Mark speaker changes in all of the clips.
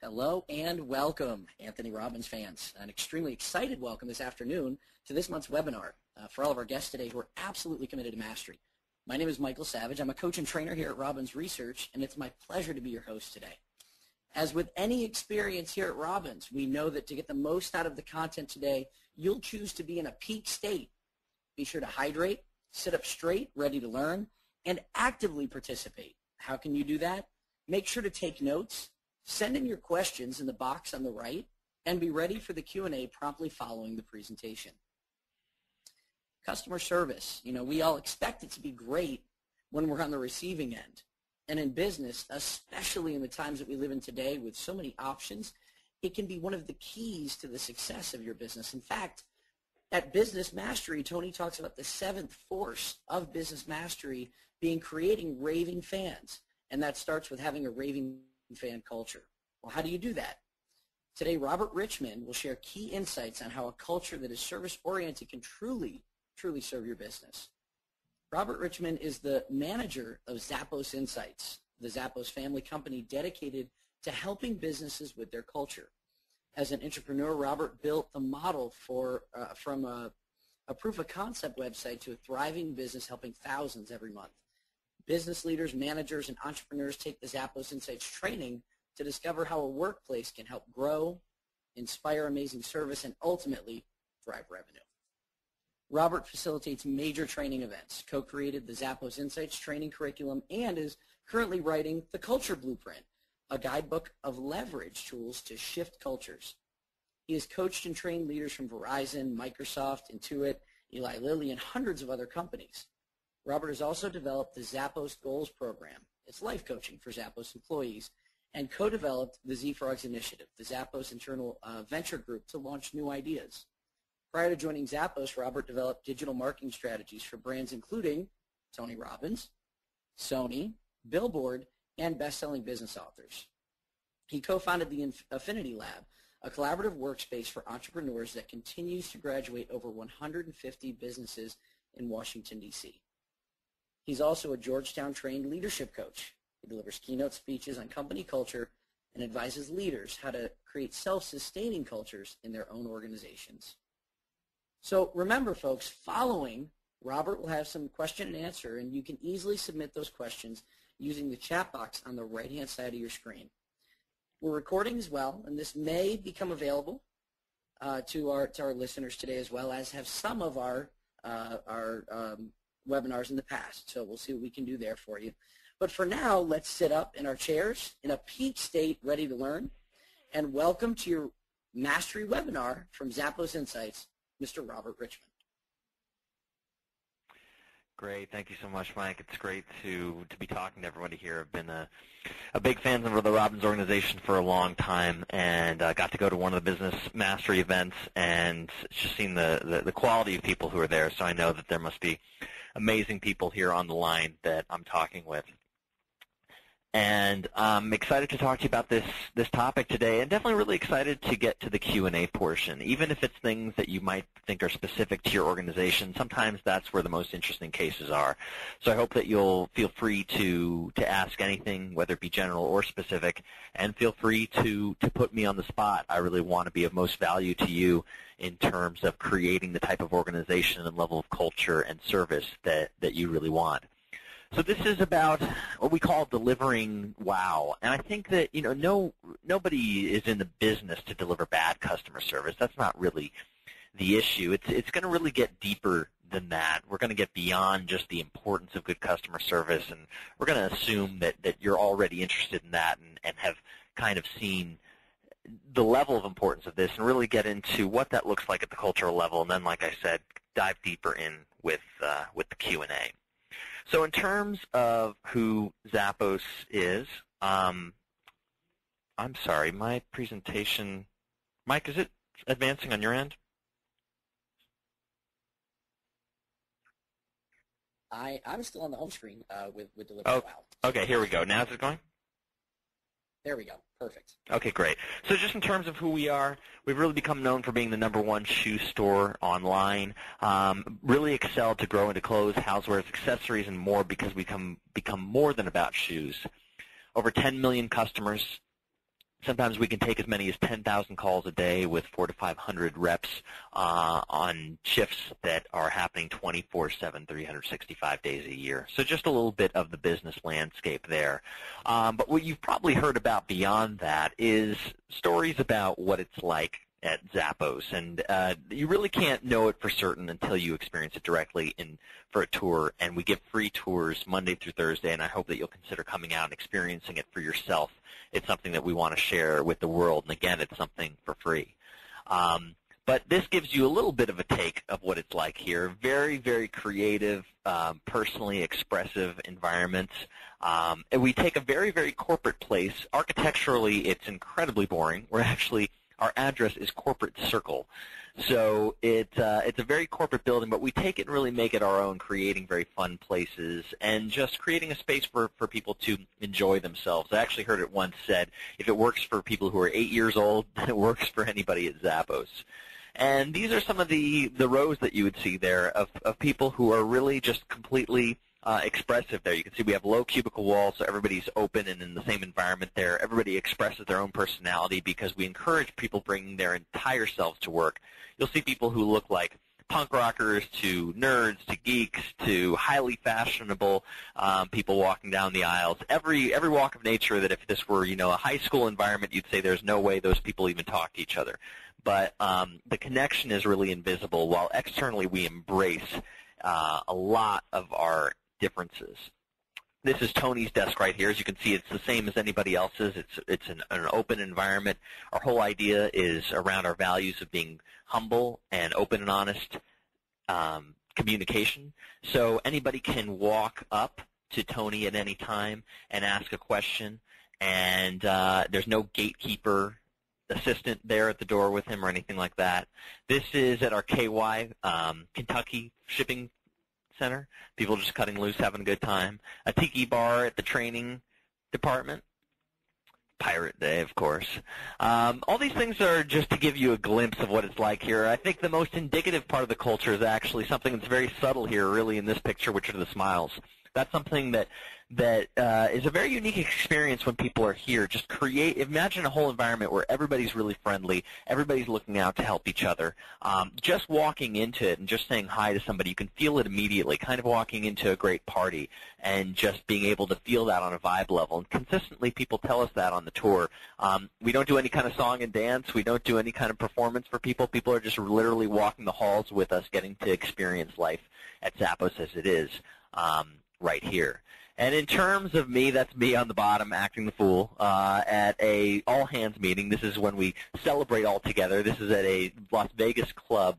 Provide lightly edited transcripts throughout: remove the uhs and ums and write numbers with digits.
Speaker 1: Hello and welcome, Anthony Robbins fans. An extremely excited welcome this afternoon to this month's webinar for all of our guests today who are absolutely committed to mastery. My name is Michael Savage. I'm a coach and trainer here at Robbins Research, and it's my pleasure to be your host today. As with any experience here at Robbins, we know that to get the most out of the content today, you'll choose to be in a peak state. Be sure to hydrate, sit up straight, ready to learn, and actively participate. How can you do that? Make sure to take notes. Send in your questions in the box on the right, and be ready for the Q&A promptly following the presentation. Customer service. We all expect it to be great when we're on the receiving end. And in business, especially in the times that we live in today with so many options, it can be one of the keys to the success of your business. In fact, at Business Mastery, Tony talks about the seventh force of Business Mastery being creating raving fans. And that starts with having a raving fan culture. Well, how do you do that? Today, Robert Richmond will share key insights on how a culture that is service-oriented can truly serve your business. Robert Richmond is the manager of Zappos Insights, the Zappos family company dedicated to helping businesses with their culture. As an entrepreneur, Robert built the model from a proof of concept website to a thriving business helping thousands every month. Business leaders, managers, and entrepreneurs take the Zappos Insights training to discover how a workplace can help grow, inspire amazing service, and ultimately drive revenue. Robert facilitates major training events, co-created the Zappos Insights training curriculum, and is currently writing The Culture Blueprint, a guidebook of leverage tools to shift cultures. He has coached and trained leaders from Verizon, Microsoft, Intuit, Eli Lilly, and hundreds of other companies. Robert has also developed the Zappos Goals program. It's life coaching for Zappos employees, and co-developed the Z-Frogs Initiative, the Zappos internal venture group to launch new ideas. Prior to joining Zappos, Robert developed digital marketing strategies for brands including Tony Robbins, Sony, Billboard, and best-selling business authors. He co-founded the Affinity Lab, a collaborative workspace for entrepreneurs that continues to graduate over 150 businesses in Washington, D.C. He's also a Georgetown-trained leadership coach. He delivers keynote speeches on company culture and advises leaders how to create self-sustaining cultures in their own organizations. So remember, folks, following, Robert will have some question and answer, and you can easily submit those questions using the chat box on the right-hand side of your screen. We're recording as well, and this may become available to our listeners today, as well as have some of our webinars in the past. So we'll see what we can do there for you. But for now, let's sit up in our chairs in a peak state, ready to learn, and welcome to your Mastery webinar from Zappos Insights, Mr. Robert Richmond.
Speaker 2: Great. Thank you so much, Mike. It's great to be talking to everybody here. I've been a big fan of the Robbins organization for a long time, and got to go to one of the Business Mastery events and just seen the quality of people who are there, so I know that there must be amazing people here on the line that I'm talking with. And I'm excited to talk to you about this topic today, and definitely really excited to get to the Q&A portion. Even if it's things that you might think are specific to your organization, sometimes that's where the most interesting cases are. So I hope that you'll feel free to ask anything, whether it be general or specific, and feel free to put me on the spot. I really want to be of most value to you in terms of creating the type of organization and level of culture and service that you really want. So this is about what we call delivering wow, and I think that nobody is in the business to deliver bad customer service. That's not really the issue. It's going to really get deeper than that. We're going to get beyond just the importance of good customer service, and we're going to assume that you're already interested in that and have kind of seen the level of importance of this, and really get into what that looks like at the cultural level, and then, like I said, dive deeper in with the Q&A. So in terms of who Zappos is, I'm sorry, my presentation, Mike, is it advancing on your end?
Speaker 1: I'm still on the home screen with Deliver
Speaker 2: Wow.
Speaker 1: Okay,
Speaker 2: here we go. Now is it going?
Speaker 1: There we go. Perfect.
Speaker 2: Okay, great. So just in terms of who we are, we've really become known for being the #1 shoe store online. Really excelled to grow into clothes, housewares, accessories, and more because we become more than about shoes. Over 10 million customers Sometimes we can take as many as 10,000 calls a day with 400 to 500 reps on shifts that are happening 24/7, 365 days a year. So just a little bit of the business landscape there. But what you've probably heard about beyond that is stories about what it's like at Zappos, and you really can't know it for certain until you experience it directly for a tour, and we give free tours Monday through Thursday, and I hope that you'll consider coming out and experiencing it for yourself. It's something that we want to share with the world, and again, it's something for free. But this gives you a little bit of a take of what it's like here. Very, very creative, personally expressive environments. And we take a very, very corporate place. Architecturally, it's incredibly boring. Our address is Corporate Circle. So it's a very corporate building, but we take it and really make it our own, creating very fun places and just creating a space for people to enjoy themselves. I actually heard it once said, if it works for people who are 8 years old, then it works for anybody at Zappos. And these are some of the rows that you would see there of people who are really just completely expressive there. You can see we have low cubicle walls, so everybody's open and in the same environment there. Everybody expresses their own personality because we encourage people bringing their entire selves to work. You'll see people who look like punk rockers to nerds to geeks to highly fashionable people walking down the aisles. Every walk of nature that if this were, a high school environment, you'd say there's no way those people even talk to each other. But the connection is really invisible, while externally we embrace a lot of our differences. This is Tony's desk right here. As you can see, it's the same as anybody else's. It's an open environment. Our whole idea is around our values of being humble and open and honest communication. So anybody can walk up to Tony at any time and ask a question, and there's no gatekeeper assistant there at the door with him or anything like that. This is at our KY, Kentucky shipping center. People just cutting loose, having a good time. A tiki bar at the training department. Pirate Day, of course. All these things are just to give you a glimpse of what it's like here. I think the most indicative part of the culture is actually something that's very subtle here, really, in this picture, which are the smiles. That's something that is a very unique experience when people are here. Just imagine a whole environment where everybody's really friendly, everybody's looking out to help each other. Just walking into it and just saying hi to somebody, you can feel it immediately, kind of walking into a great party and just being able to feel that on a vibe level. And consistently people tell us that on the tour. We don't do any kind of song and dance. We don't do any kind of performance for people. People are just literally walking the halls with us, getting to experience life at Zappos as it is right here. And in terms of me, that's me on the bottom acting the fool at a all-hands meeting. This is when we celebrate all together. This is at a Las Vegas club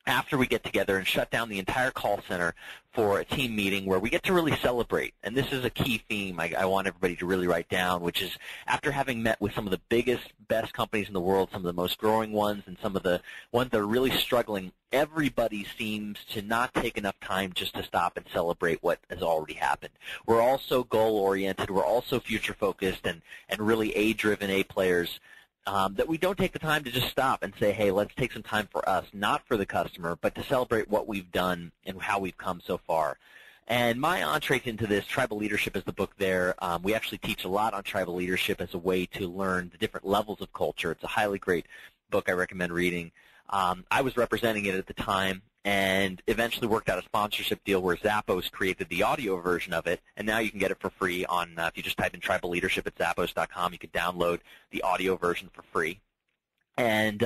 Speaker 2: after we get together and shut down the entire call center for a team meeting where we get to really celebrate. And this is a key theme I want everybody to really write down, which is after having met with some of the biggest, best companies in the world, some of the most growing ones, and some of the ones that are really struggling, everybody seems to not take enough time just to stop and celebrate what has already happened. We're all so goal-oriented. We're all so future-focused and really A-driven A players that we don't take the time to just stop and say, hey, let's take some time for us, not for the customer, but to celebrate what we've done and how we've come so far. And my entree into this, Tribal Leadership, is the book there. We actually teach a lot on tribal leadership as a way to learn the different levels of culture. It's a highly great book I recommend reading. I was representing it at the time and eventually worked out a sponsorship deal where Zappos created the audio version of it, and now you can get it for free on, if you just type in Tribal Leadership at Zappos.com, you can download the audio version for free. And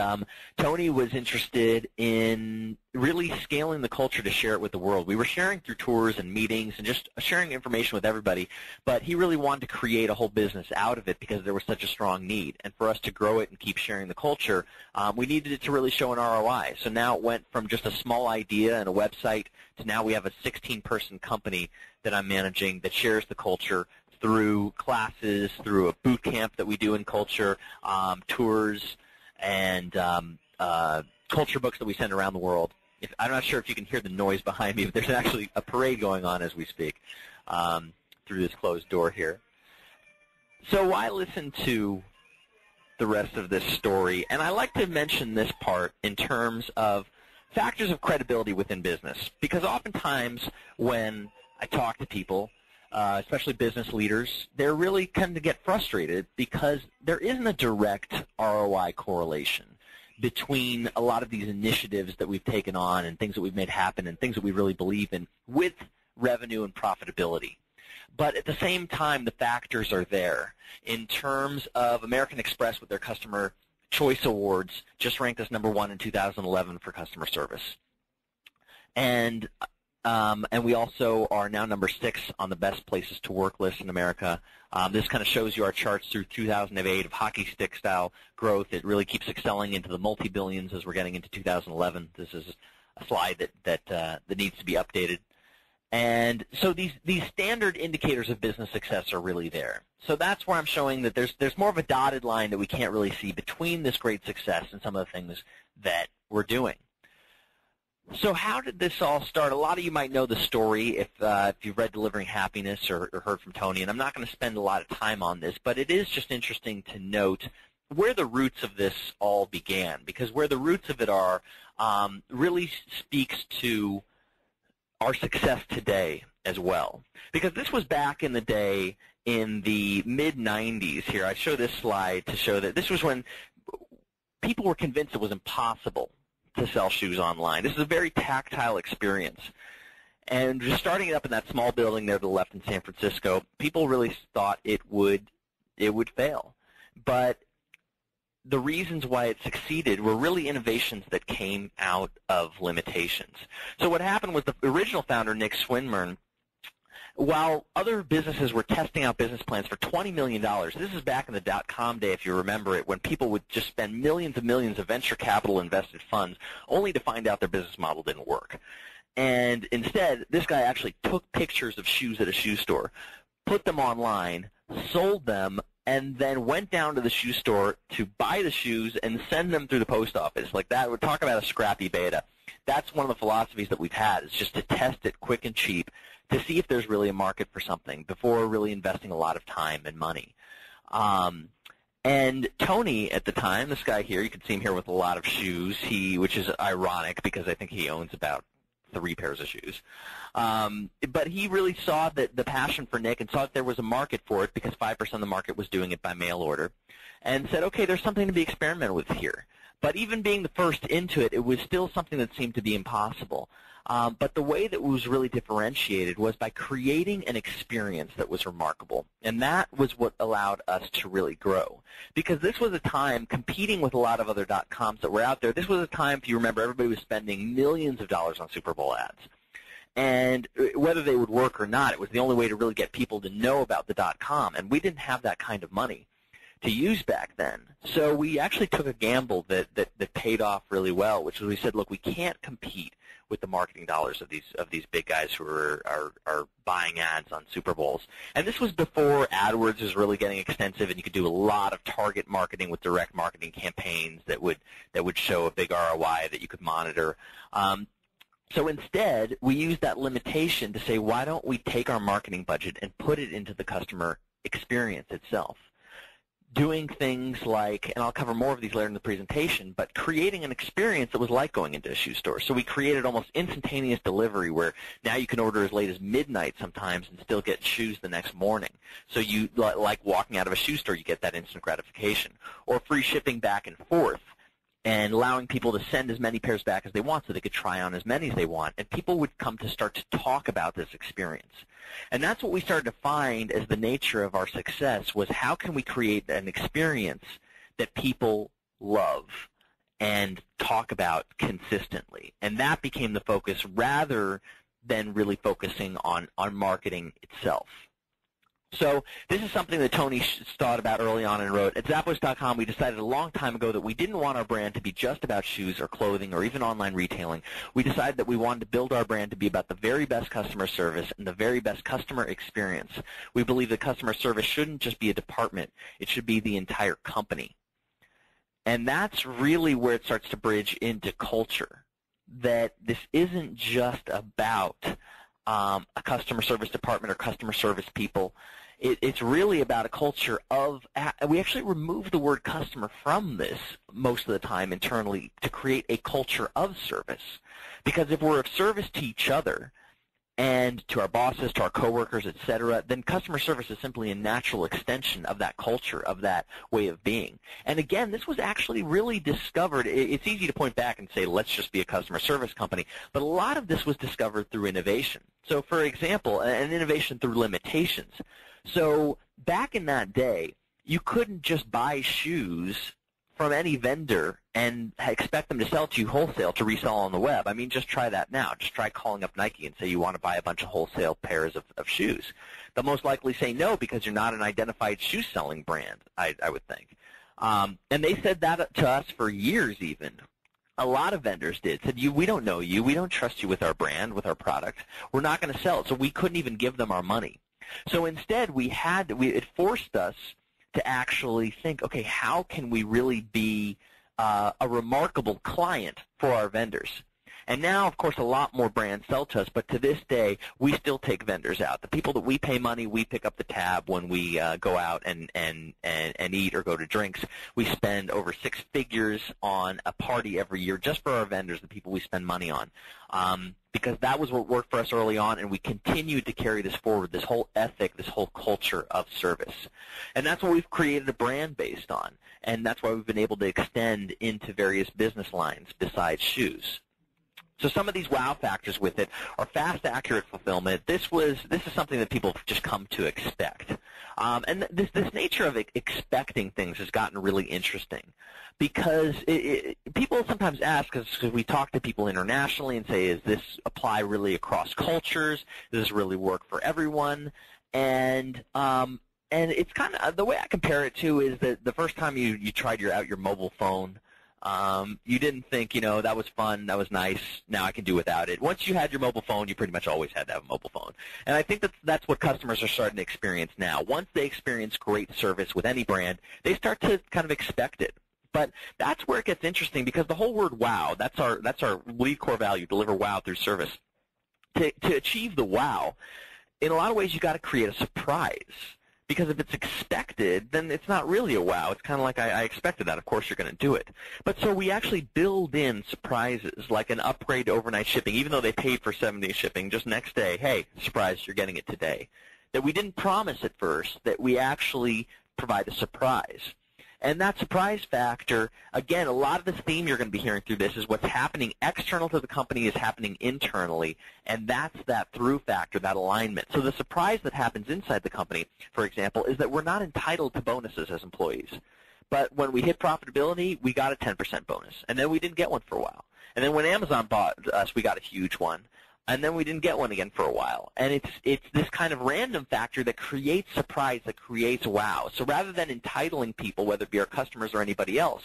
Speaker 2: Tony was interested in really scaling the culture to share it with the world. We were sharing through tours and meetings and just sharing information with everybody, but he really wanted to create a whole business out of it because there was such a strong need. And for us to grow it and keep sharing the culture, we needed it to really show an ROI. So now it went from just a small idea and a website to now we have a 16-person company that I'm managing that shares the culture through classes, through a boot camp that we do in culture, tours, and culture books that we send around the world. I'm not sure if you can hear the noise behind me, but there's actually a parade going on as we speak through this closed door here. So why listen to the rest of this story? And I like to mention this part in terms of factors of credibility within business, because oftentimes when I talk to people, especially business leaders, they're really tend to get frustrated because there isn't a direct ROI correlation between a lot of these initiatives that we've taken on and things that we've made happen and things that we really believe in with revenue and profitability. But at the same time, the factors are there. In terms of American Express with their Customer Choice Awards, just ranked us #1 in 2011 for customer service. And we also are now #6 on the best places to work list in America. This kind of shows you our charts through 2008 of hockey stick style growth. It really keeps excelling into the multi-billions as we're getting into 2011. This is a slide that needs to be updated. And so these standard indicators of business success are really there. So that's where I'm showing that there's more of a dotted line that we can't really see between this great success and some of the things that we're doing. So how did this all start? A lot of you might know the story if you've read Delivering Happiness or heard from Tony, and I'm not going to spend a lot of time on this, but it is just interesting to note where the roots of this all began, because where the roots of it are really speaks to our success today as well. Because this was back in the day in the mid-'90s here. I show this slide to show that this was when people were convinced it was impossible to sell shoes online. This is a very tactile experience. And just starting it up in that small building there to the left in San Francisco, people really thought it would fail. But the reasons why it succeeded were really innovations that came out of limitations. So what happened was the original founder, Nick Swinmurn, while other businesses were testing out business plans for $20 million, this is back in the dot-com day, if you remember it, when people would just spend millions and millions of venture capital invested funds only to find out their business model didn't work. And instead, this guy actually took pictures of shoes at a shoe store, put them online, sold them, and then went down to the shoe store to buy the shoes and send them through the post office. Like that, we're talking about a scrappy beta. That's one of the philosophies that we've had, is just to test it quick and cheap to see if there's really a market for something before really investing a lot of time and money. And Tony at the time, this guy here, you can see him here with a lot of shoes, which is ironic because I think he owns about 3 pairs of shoes. But he really saw the passion for Nick and saw that there was a market for it because 5% of the market was doing it by mail order, and said, okay, there's something to be experimented with here. But even being the first into it, it was still something that seemed to be impossible. But the way that it was really differentiated was by creating an experience that was remarkable. And that was what allowed us to really grow. Because this was a time, competing with a lot of other .coms that were out there, this was a time, if you remember, everybody was spending millions of dollars on Super Bowl ads. And whether they would work or not, it was the only way to really get people to know about the .com. And we didn't have that kind of money to use back then. So we actually took a gamble that paid off really well, which was we said, look, we can't compete with the marketing dollars of these big guys who are buying ads on Super Bowls. And this was before AdWords was really getting extensive, and you could do a lot of target marketing with direct marketing campaigns that would show a big ROI that you could monitor. So instead, we used that limitation to say, why don't we take our marketing budget and put it into the customer experience itself? Doing things like, and I'll cover more of these later in the presentation, but creating an experience that was like going into a shoe store. So we created almost instantaneous delivery where now you can order as late as midnight sometimes and still get shoes the next morning. So you, like walking out of a shoe store, you get that instant gratification. Or free shipping back and forth, and allowing people to send as many pairs back as they want so they could try on as many as they want. And people would come to start to talk about this experience. And that's what we started to find as the nature of our success was how can we create an experience that people love and talk about consistently. And that became the focus rather than really focusing on marketing itself. So this is something that Tony thought about early on and wrote. At Zappos.com, we decided a long time ago that we didn't want our brand to be just about shoes or clothing or even online retailing. We decided that we wanted to build our brand to be about the very best customer service and the very best customer experience. We believe that customer service shouldn't just be a department. It should be the entire company. And that's really where it starts to bridge into culture, that this isn't just about a customer service department or customer service people. It's really about a culture of, we actually remove the word customer from this most of the time internally to create a culture of service. Because if we're of service to each other, and to our bosses, to our coworkers, et cetera, then customer service is simply a natural extension of that culture, of that way of being. And again, this was actually really discovered. It's easy to point back and say, let's just be a customer service company, but a lot of this was discovered through innovation. So, for example, an innovation through limitations. So back in that day, you couldn't just buy shoes from any vendor and expect them to sell to you wholesale to resell on the web. I mean, just try that now. Just try calling up Nike and say you want to buy a bunch of wholesale pairs of shoes. They'll most likely say no because you're not an identified shoe-selling brand, I would think. And they said that to us for years even. A lot of vendors did. Said, we don't know you. We don't trust you with our brand, with our product. We're not going to sell it. So we couldn't even give them our money. So instead, it forced us to actually think, okay, how can we really be a remarkable client for our vendors? And now, of course, a lot more brands sell to us, but to this day, we still take vendors out. The people that we pay money, we pick up the tab when we go out and eat or go to drinks. We spend over 6 figures on a party every year just for our vendors, the people we spend money on. Because that was what worked for us early on, and we continued to carry this forward, this whole ethic, this whole culture of service. And that's what we've created a brand based on, and that's why we've been able to extend into various business lines besides shoes. So some of these wow factors with it are fast, accurate fulfillment. This is something that people have just come to expect. And this nature of expecting things has gotten really interesting because people sometimes ask, because we talk to people internationally and say, does this apply really across cultures? Does this really work for everyone? And it's kind of, the way I compare it to is that the first time you tried out your mobile phone, you didn't think, that was fun, that was nice, now I can do without it. Once you had your mobile phone, you pretty much always had to have a mobile phone. And I think that's what customers are starting to experience now. Once they experience great service with any brand, they start to kind of expect it. But that's where it gets interesting because the whole word wow, that's our lead core value, deliver wow through service. To achieve the wow, in a lot of ways you got to create a surprise. Because if it's expected, then it's not really a wow. It's kind of like I expected that. Of course you're going to do it. But so we actually build in surprises, like an upgrade to overnight shipping, even though they paid for 7-day shipping. Just next day, hey, surprise, you're getting it today. That we didn't promise at first, that we actually provide a surprise. And that surprise factor, again, a lot of the theme you're going to be hearing through this is what's happening external to the company is happening internally, and that's that through factor, that alignment. So the surprise that happens inside the company, for example, is that we're not entitled to bonuses as employees. But when we hit profitability, we got a 10% bonus, and then we didn't get one for a while. And then when Amazon bought us, we got a huge one. And then we didn't get one again for a while. And it's this kind of random factor that creates surprise, that creates wow. So rather than entitling people, whether it be our customers or anybody else,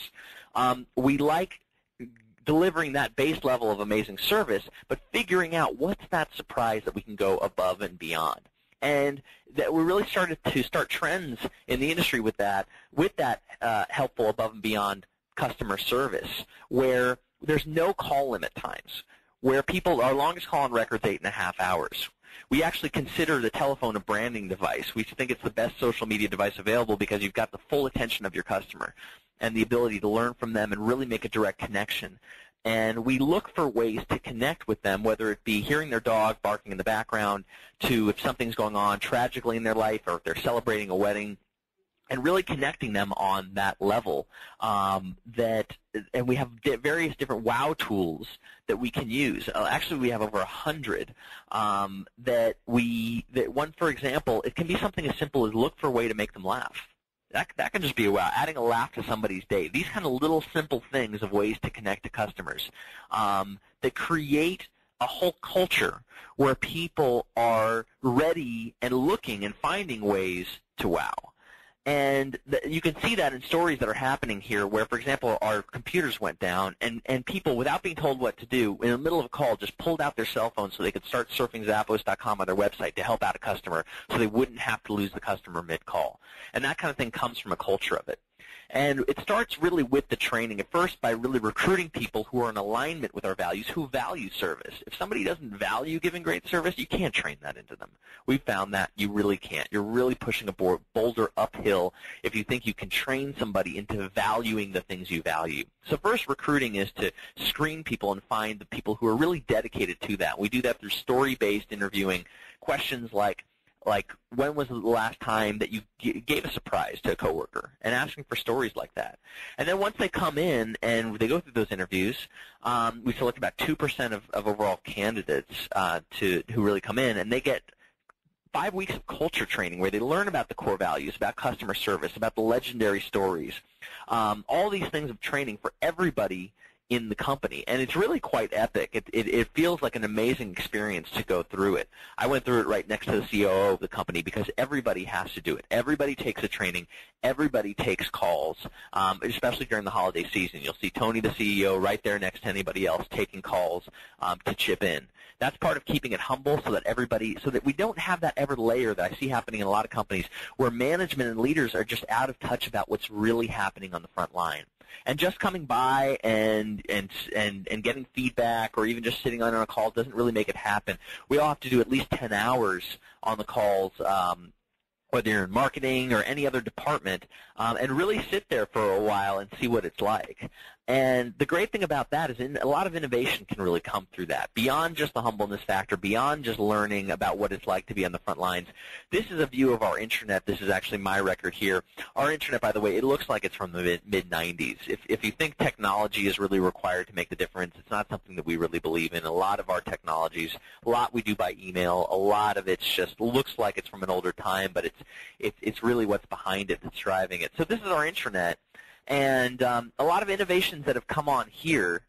Speaker 2: we like delivering that base level of amazing service, but figuring out what's that surprise that we can go above and beyond. And that we really started to start trends in the industry with that helpful above and beyond customer service, where there's no call limit times, where our longest call on record is 8.5 hours. We actually consider the telephone a branding device. We think it's the best social media device available because you've got the full attention of your customer and the ability to learn from them and really make a direct connection. And we look for ways to connect with them, whether it be hearing their dog barking in the background, to if something's going on tragically in their life or if they're celebrating a wedding, and really connecting them on that level. And we have various different wow tools that we can use. Actually, we have over 100 that one, for example, it can be something as simple as look for a way to make them laugh. That can just be a wow, adding a laugh to somebody's day. These kind of little simple things of ways to connect to customers that create a whole culture where people are ready and looking and finding ways to wow. And you can see that in stories that are happening here where, for example, our computers went down and people, without being told what to do, in the middle of a call just pulled out their cell phone so they could start surfing Zappos.com on their website to help out a customer so they wouldn't have to lose the customer mid-call. And that kind of thing comes from a culture of it. And it starts really with the training at first by really recruiting people who are in alignment with our values, who value service. If somebody doesn't value giving great service, you can't train that into them. We've found that you really can't. You're really pushing a boulder uphill if you think you can train somebody into valuing the things you value. So first, recruiting is to screen people and find the people who are really dedicated to that. We do that through story-based interviewing, questions like when was the last time that you gave a surprise to a coworker, and asking for stories like that. And then once they come in and they go through those interviews, we select about 2% of overall candidates who really come in, and they get 5 weeks of culture training where they learn about the core values, about customer service, about the legendary stories, all these things of training for everybody in the company, and it's really quite epic. It feels like an amazing experience to go through it. I went through it right next to the COO of the company because everybody has to do it. Everybody takes a training. Everybody takes calls, especially during the holiday season. You'll see Tony, the CEO, right there next to anybody else taking calls to chip in. That's part of keeping it humble so that we don't have that ever layer that I see happening in a lot of companies where management and leaders are just out of touch about what's really happening on the front line. And just coming by and getting feedback or even just sitting on a call doesn't really make it happen. We all have to do at least 10 hours on the calls, whether you're in marketing or any other department, and really sit there for a while and see what it's like. And the great thing about that is a lot of innovation can really come through that. Beyond just the humbleness factor, beyond just learning about what it's like to be on the front lines, this is a view of our intranet. This is actually my record here. Our intranet, by the way, it looks like it's from the mid-'90s. If you think technology is really required to make the difference, it's not something that we really believe in. A lot of our technologies, a lot we do by email, a lot of it just looks like it's from an older time, but it's really what's behind it that's driving it. So this is our intranet. And a lot of innovations that have come on here,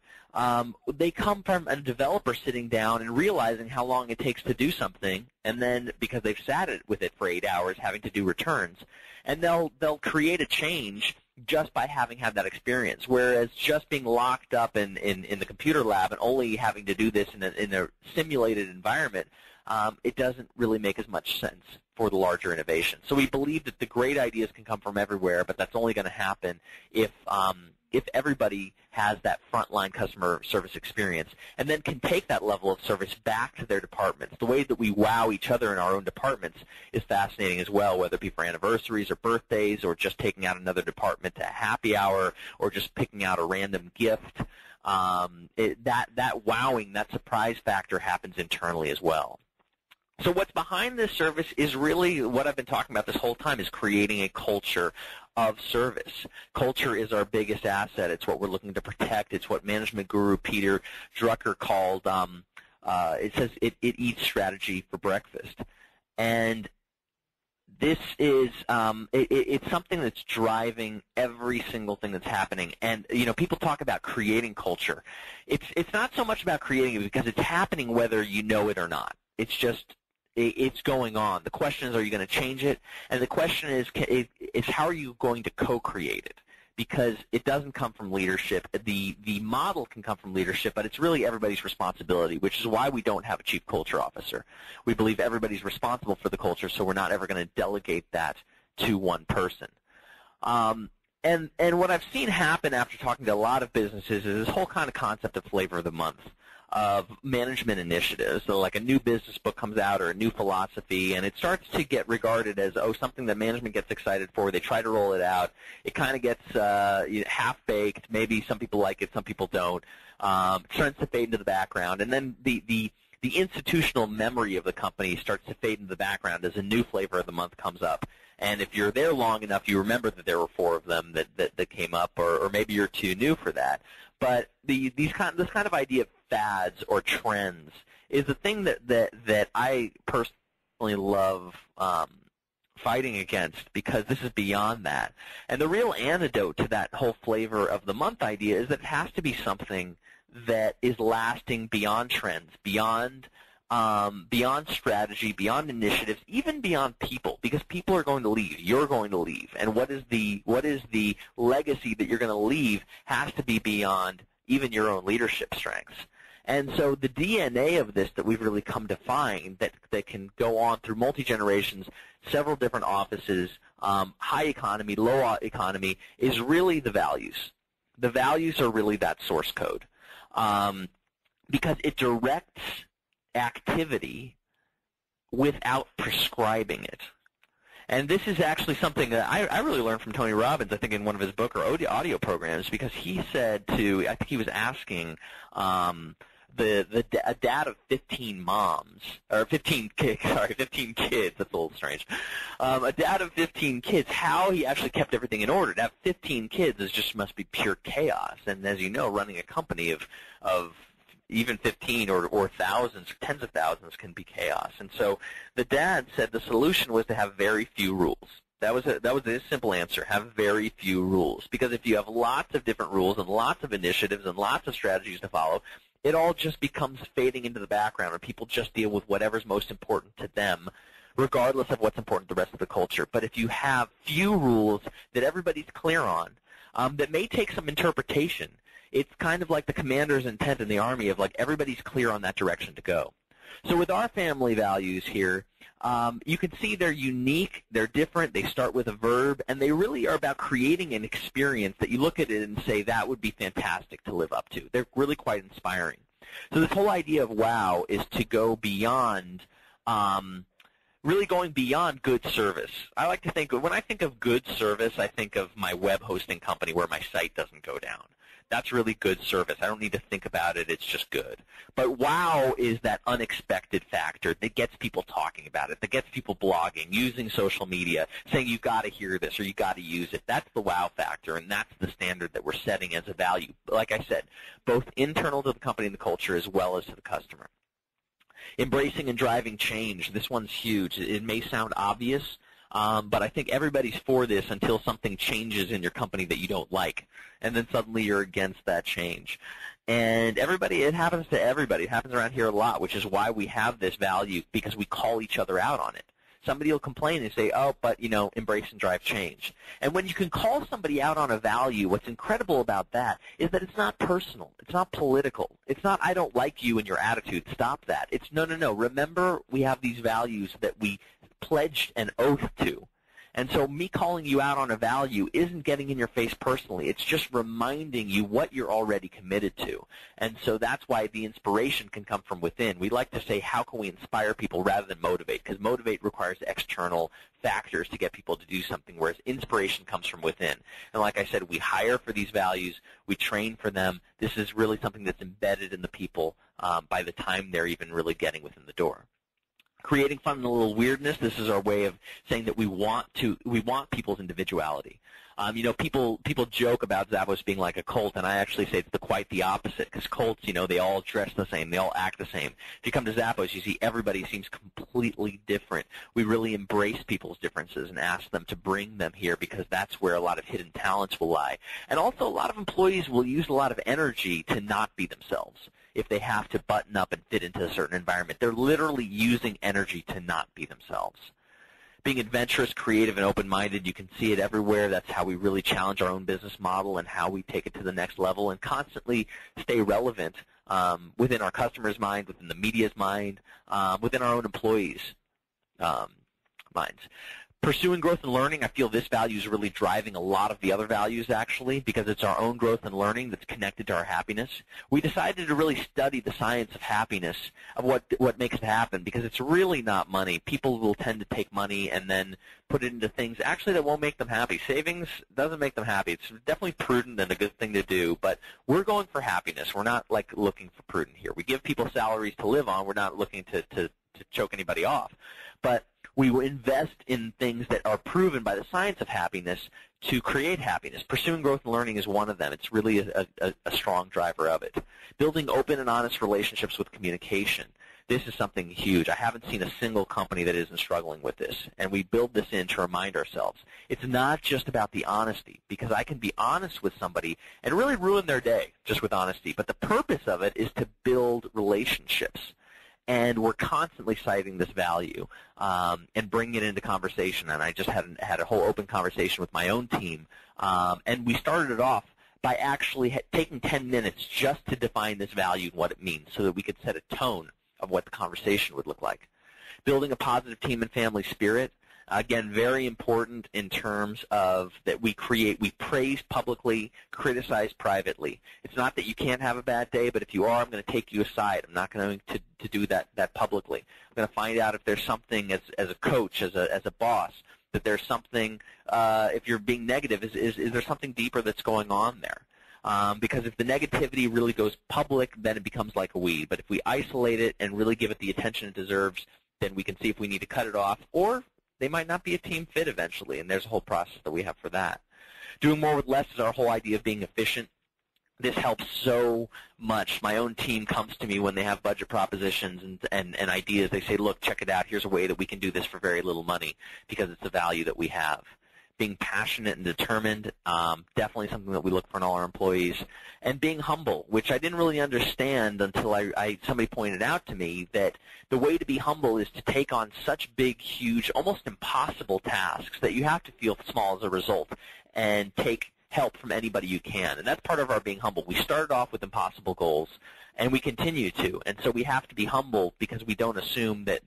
Speaker 2: they come from a developer sitting down and realizing how long it takes to do something, and then because they've sat with it for 8 hours having to do returns, and they'll create a change just by having had that experience, whereas just being locked up in the computer lab and only having to do this in a simulated environment, it doesn't really make as much sense for the larger innovation. So we believe that the great ideas can come from everywhere, but that's only going to happen if everybody has that frontline customer service experience and then can take that level of service back to their departments. The way that we wow each other in our own departments is fascinating as well, whether it be for anniversaries or birthdays or just taking out another department to a happy hour or just picking out a random gift. That wowing, that surprise factor happens internally as well. So what's behind this service is really what I've been talking about this whole time, is creating a culture of service. Culture is our biggest asset. It's what we're looking to protect. It's what management guru Peter Drucker called, it says it eats strategy for breakfast. And this is it's something that's driving every single thing that's happening. And people talk about creating culture. It's not so much about creating it because it's happening whether you know it or not. It's just it's going on. The question is, are you going to change it? And the question is how are you going to co-create it? Because it doesn't come from leadership. The model can come from leadership, but it's really everybody's responsibility, which is why we don't have a chief culture officer. We believe everybody's responsible for the culture, so we're not ever going to delegate that to one person. And what I've seen happen after talking to a lot of businesses is this whole kind of concept of flavor of the month, of management initiatives. So like a new business book comes out or a new philosophy, and it starts to get regarded as, something that management gets excited for. They try to roll it out. It kind of gets half-baked. Maybe some people like it, some people don't. It starts to fade into the background. And then the institutional memory of the company starts to fade into the background as a new flavor of the month comes up. And if you're there long enough, you remember that there were 4 of them that came up, or maybe you're too new for that. But this kind of idea of fads or trends is the thing that I personally love fighting against, because this is beyond that. And the real antidote to that whole flavor of the month idea is that it has to be something that is lasting beyond trends, beyond strategy, beyond initiatives, even beyond people, because people are going to leave. You're going to leave. And what is the legacy that you're going to leave has to be beyond even your own leadership strengths. And so the DNA of this that we've really come to find that can go on through multi-generations, several different offices, high economy, low economy, is really the values. The values are really that source code because it directs activity without prescribing it. And this is actually something that I really learned from Tony Robbins, I think, in one of his book or audio programs, because he said I think he was asking a dad of 15 moms, or 15 kids, that's a little strange. A dad of 15 kids, how he actually kept everything in order. To have 15 kids must be pure chaos. And as you know, running a company of even 15 or thousands, or tens of thousands can be chaos. And so the dad said the solution was to have very few rules. That was his simple answer, have very few rules. Because if you have lots of different rules and lots of initiatives and lots of strategies to follow, it all just becomes fading into the background, and people just deal with whatever's most important to them, regardless of what's important to the rest of the culture. But if you have few rules that everybody's clear on, that may take some interpretation, it's kind of like the commander's intent in the Army of like everybody's clear on that direction to go. So with our family values here, you can see they're unique, they're different, they start with a verb, and they really are about creating an experience that you look at it and say that would be fantastic to live up to. They're really quite inspiring. So this whole idea of wow is to go beyond, really going beyond good service. I like to think, when I think of good service, I think of my web hosting company where my site doesn't go down. That's really good service. I don't need to think about it. It's just good. But wow is that unexpected factor that gets people talking about it, that gets people blogging, using social media, saying you've got to hear this or you've got to use it. That's the wow factor, and that's the standard that we're setting as a value. Like I said, both internal to the company and the culture as well as to the customer. Embracing and driving change. This one's huge. It may sound obvious, but I think everybody's for this until something changes in your company that you don't like, and then suddenly you're against that change. And it happens to everybody. It happens around here a lot, which is why we have this value, because we call each other out on it. Somebody will complain and say, oh, but, embrace and drive change. And when you can call somebody out on a value, what's incredible about that is that it's not personal. It's not political. It's not, I don't like you and your attitude. Stop that. It's no. Remember, we have these values that we pledged an oath to. And so me calling you out on a value isn't getting in your face personally. It's just reminding you what you're already committed to. And so that's why the inspiration can come from within. We like to say, how can we inspire people rather than motivate? Because motivate requires external factors to get people to do something, whereas inspiration comes from within. And like I said, we hire for these values. We train for them. This is really something that's embedded in the people by the time they're even really getting within the door. Creating fun and a little weirdness. This is our way of saying that we want people's individuality. People joke about Zappos being like a cult, and I actually say it's quite the opposite, because cults, they all dress the same, they all act the same. If you come to Zappos, you see everybody seems completely different. We really embrace people's differences and ask them to bring them here, because that's where a lot of hidden talents will lie. And also, a lot of employees will use a lot of energy to not be themselves. If they have to button up and fit into a certain environment, they're literally using energy to not be themselves. Being adventurous, creative, and open-minded, you can see it everywhere. That's how we really challenge our own business model and how we take it to the next level and constantly stay relevant within our customers' mind, within the media's mind, within our own employees' minds. Pursuing growth and learning, I feel this value is really driving a lot of the other values, actually, because it's our own growth and learning that's connected to our happiness. We decided to really study the science of happiness, of what makes it happen, because it's really not money. People will tend to take money and then put it into things, actually, that won't make them happy. Savings doesn't make them happy. It's definitely prudent and a good thing to do, but we're going for happiness. We're not, looking for prudent here. We give people salaries to live on. We're not looking to choke anybody off. But we will invest in things that are proven by the science of happiness to create happiness. Pursuing growth and learning is one of them. It's really a strong driver of it. Building open and honest relationships with communication. This is something huge. I haven't seen a single company that isn't struggling with this, and we build this in to remind ourselves. It's not just about the honesty, because I can be honest with somebody and really ruin their day just with honesty, but the purpose of it is to build relationships. And we're constantly citing this value and bringing it into conversation. And I just had a whole open conversation with my own team. And we started it off by actually taking 10 minutes just to define this value and what it means so that we could set a tone of what the conversation would look like. Building a positive team and family spirit. Again, very important in terms of that we praise publicly, criticize privately. It's not that you can't have a bad day, but if you are, I'm going to take you aside. I'm not going to do that publicly. I'm going to find out if there's something as a coach, as a boss, that there's something, if you're being negative, is there something deeper that's going on there? Because if the negativity really goes public, then it becomes like a weed. But if we isolate it and really give it the attention it deserves, then we can see if we need to cut it off, or they might not be a team fit eventually, and there's a whole process that we have for that. Doing more with less is our whole idea of being efficient. This helps so much. My own team comes to me when they have budget propositions and ideas. They say, look, check it out. Here's a way that we can do this for very little money because it's a value that we have. Being passionate and determined, definitely something that we look for in all our employees. And being humble, which I didn't really understand until somebody pointed out to me that the way to be humble is to take on such big, huge, almost impossible tasks that you have to feel small as a result and take help from anybody you can. And that's part of our being humble. We started off with impossible goals, and we continue to. And so we have to be humble because we don't assume that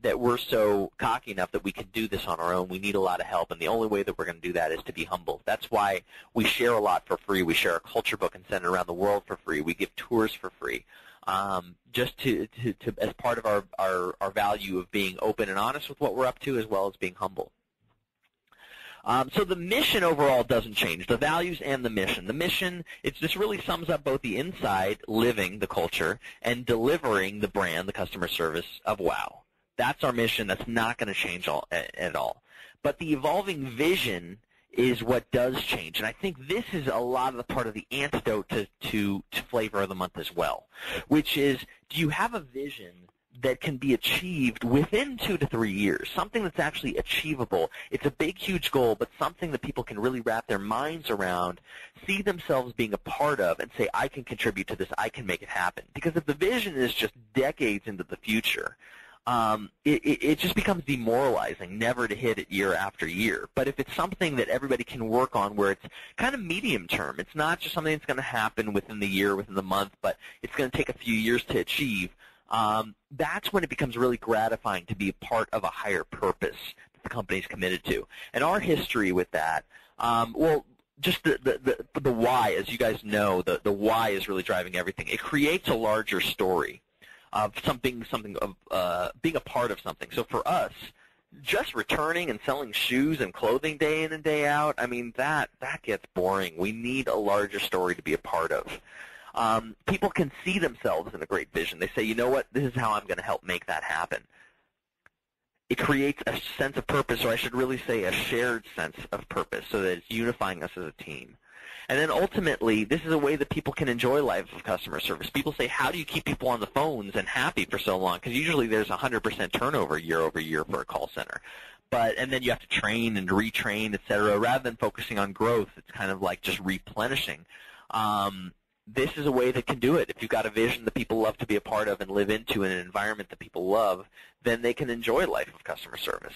Speaker 2: we're so cocky enough that we can do this on our own. We need a lot of help, and the only way that we're going to do that is to be humble. That's why we share a lot for free. We share a culture book and send it around the world for free. We give tours for free, just to as part of our value of being open and honest with what we're up to, as well as being humble. So the mission overall doesn't change, the values and the mission. The mission, this really sums up both the inside, living the culture, and delivering the brand, the customer service of WOW. That's our mission. That's not going to change at all. But the evolving vision is what does change. And I think this is a lot of the part of the antidote to flavor of the month as well, which is, do you have a vision that can be achieved within 2 to 3 years, something that's actually achievable? It's a big, huge goal, but something that people can really wrap their minds around, see themselves being a part of, and say, I can contribute to this, I can make it happen. Because if the vision is just decades into the future, it just becomes demoralizing never to hit it year after year. But if it's something that everybody can work on where it's kind of medium term, it's not just something that's going to happen within the year, within the month, but it's going to take a few years to achieve, that's when it becomes really gratifying to be a part of a higher purpose that the company's committed to. And our history with that, just the why, as you guys know, the why is really driving everything. It creates a larger story of being a part of something. So for us, just returning and selling shoes and clothing day in and day out, I mean, that gets boring. We need a larger story to be a part of. People can see themselves in a great vision. They say, you know what, this is how I'm going to help make that happen. It creates a sense of purpose, or I should really say a shared sense of purpose, so that it's unifying us as a team. And then ultimately, this is a way that people can enjoy life of customer service. People say, how do you keep people on the phones and happy for so long? Because usually there's 100% turnover year over year for a call center. And then you have to train and retrain, et cetera. Rather than focusing on growth, it's kind of like just replenishing. This is a way that can do it. If you've got a vision that people love to be a part of and live into in an environment that people love, then they can enjoy life of customer service.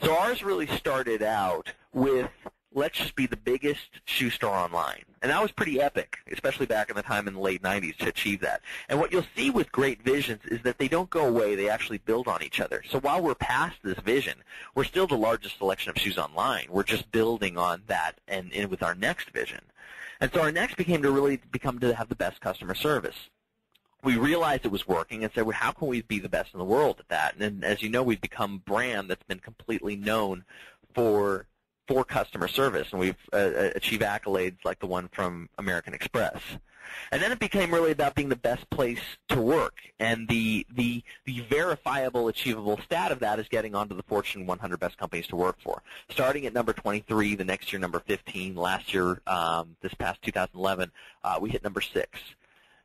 Speaker 2: So ours really started out with, let's just be the biggest shoe store online. And that was pretty epic, especially back in the time in the late 90s to achieve that. And what you'll see with great visions is that they don't go away. They actually build on each other. So while we're past this vision, we're still the largest selection of shoes online. We're just building on that and with our next vision. And so our next became to have the best customer service. We realized it was working and said, well, how can we be the best in the world at that? And as you know, we've become a brand that's been completely known for customer service, and we've achieved accolades like the one from American Express. And then it became really about being the best place to work, and the verifiable, achievable stat of that is getting onto the Fortune 100 best companies to work for. Starting at number 23, the next year number 15, last year, this past 2011, we hit number 6.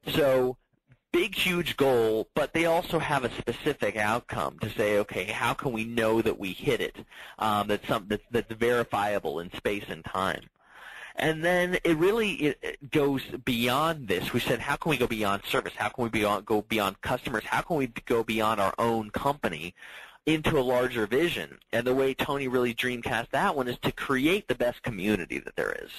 Speaker 2: So big, huge goal, but they also have a specific outcome to say, okay, how can we know that we hit it, that's verifiable in space and time? And then it goes beyond this. We said, how can we go beyond service? How can we go beyond customers? How can we go beyond our own company into a larger vision. And the way Tony really dreamcast that one is to create the best community that there is.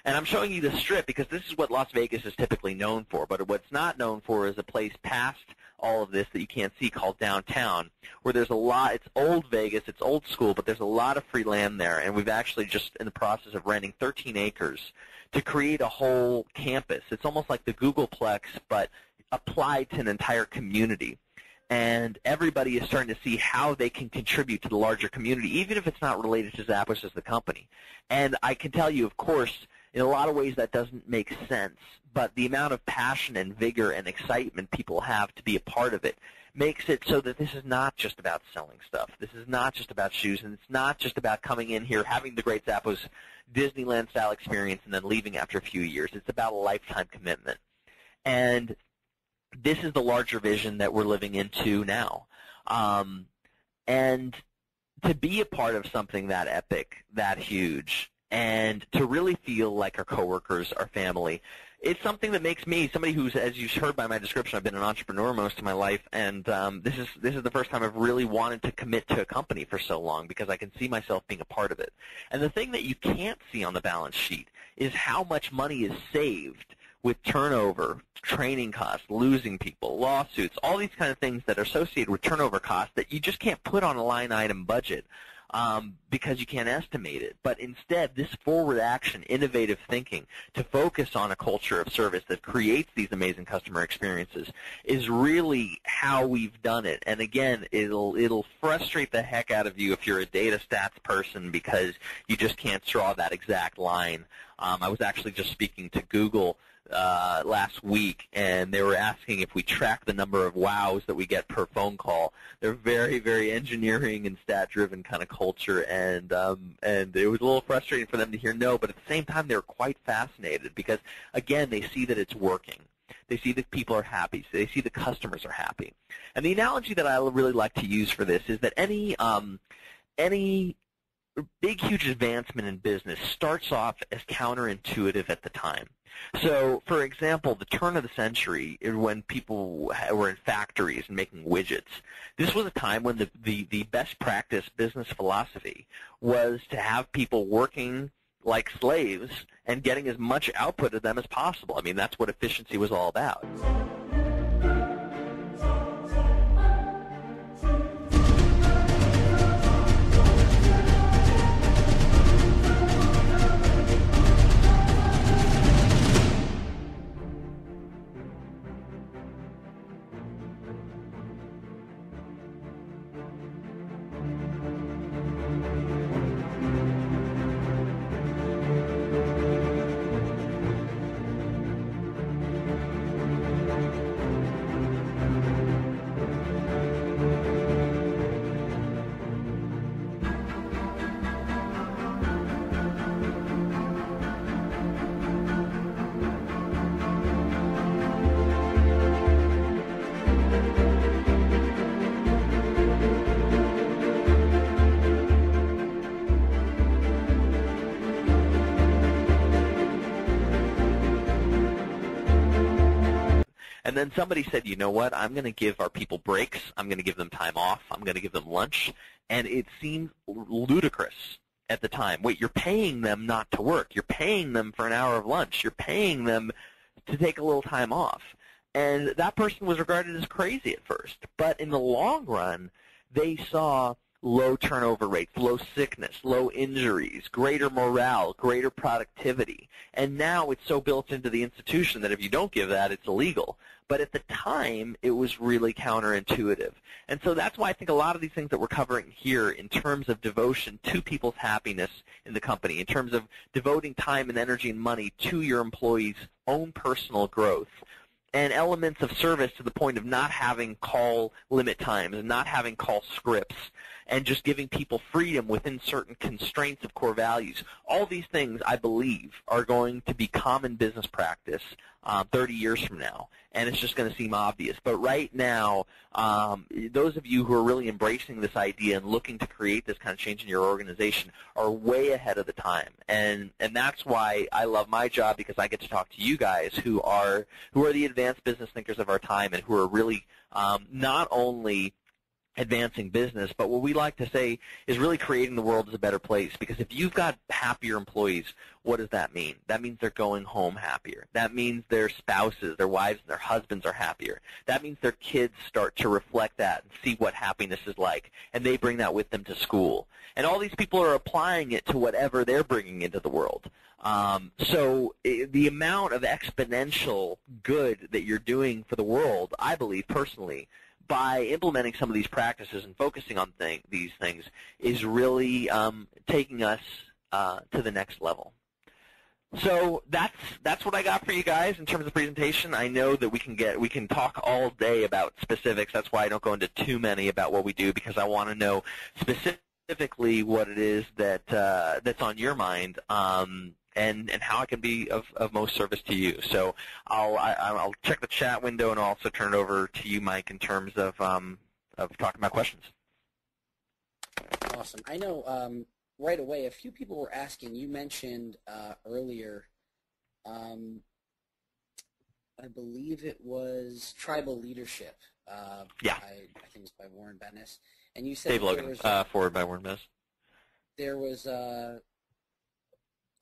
Speaker 2: And I'm showing you the Strip because this is what Las Vegas is typically known for. But what's not known for is a place past all of this that you can't see called downtown, where there's a lot. It's old Vegas, it's old school, but there's a lot of free land there. And we've actually just in the process of renting 13 acres to create a whole campus. It's almost like the Googleplex, but applied to an entire community. And everybody is starting to see how they can contribute to the larger community, even if it's not related to Zappos as the company. And I can tell you, of course, in a lot of ways that doesn't make sense, but the amount of passion and vigor and excitement people have to be a part of it makes it so that this is not just about selling stuff. This is not just about shoes, and it's not just about coming in here, having the great Zappos Disneyland-style experience, and then leaving after a few years. It's about a lifetime commitment. And this is the larger vision that we're living into now. And to be a part of something that epic, that huge, and to really feel like our coworkers, our family, it's something that makes me somebody who's, as you've heard by my description, I've been an entrepreneur most of my life, and this is the first time I've really wanted to commit to a company for so long because I can see myself being a part of it. And the thing that you can't see on the balance sheet is how much money is saved with turnover, training costs, losing people, lawsuits, all these kind of things that are associated with turnover costs that you just can't put on a line item budget because you can't estimate it. But instead, this forward action, innovative thinking to focus on a culture of service that creates these amazing customer experiences is really how we've done it. And again, it'll frustrate the heck out of you if you're a data stats person because you just can't draw that exact line. I was actually just speaking to Google last week, and they were asking if we track the number of wows that we get per phone call. They're very, very engineering and stat-driven kind of culture, and it was a little frustrating for them to hear no, but at the same time they were quite fascinated because, again, they see that it's working. They see that people are happy. So they see the customers are happy. And the analogy that I really like to use for this is that any big, huge advancement in business starts off as counterintuitive at the time. So, for example, the turn of the century, when people were in factories and making widgets, this was a time when the best practice business philosophy was to have people working like slaves and getting as much output of them as possible. I mean, that's what efficiency was all about. And then somebody said, you know what, I'm going to give our people breaks. I'm going to give them time off. I'm going to give them lunch. And it seemed ludicrous at the time. Wait, you're paying them not to work. You're paying them for an hour of lunch. You're paying them to take a little time off. And that person was regarded as crazy at first. But in the long run, they saw low turnover rates, low sickness, low injuries, greater morale, greater productivity. And now it's so built into the institution that if you don't give that, it's illegal. But at the time, it was really counterintuitive. And so that's why I think a lot of these things that we're covering here in terms of devotion to people's happiness in the company, in terms of devoting time and energy and money to your employees' own personal growth, and elements of service to the point of not having call limit times and not having call scripts and just giving people freedom within certain constraints of core values. All these things, I believe, are going to be common business practice 30 years from now, and it's just going to seem obvious. But right now, those of you who are really embracing this idea and looking to create this kind of change in your organization are way ahead of the time. And that's why I love my job, because I get to talk to you guys who are the advanced business thinkers of our time and who are really not only advancing business, but what we like to say is really creating the world as a better place, because if you've got happier employees, what does that mean? That means they're going home happier. That means their spouses, their wives, and their husbands are happier. That means their kids start to reflect that and see what happiness is like, and they bring that with them to school. And all these people are applying it to whatever they're bringing into the world. So the amount of exponential good that you're doing for the world, I believe personally, by implementing some of these practices and focusing on these things, is really taking us to the next level. So that's what I got for you guys in terms of presentation. I know that we can talk all day about specifics. That's why I don't go into too many about what we do, because I want to know specifically what it is that that's on your mind. And how it can be of most service to you. So I'll check the chat window and also turn it over to you, Mike, in terms of talking about questions.
Speaker 1: Awesome. I know right away a few people were asking. You mentioned earlier, I believe it was Tribal Leadership.
Speaker 2: Yeah.
Speaker 1: I think it's by Warren Bennis. And you said
Speaker 2: Dave Logan, forward by Warren Bennis.
Speaker 1: There was a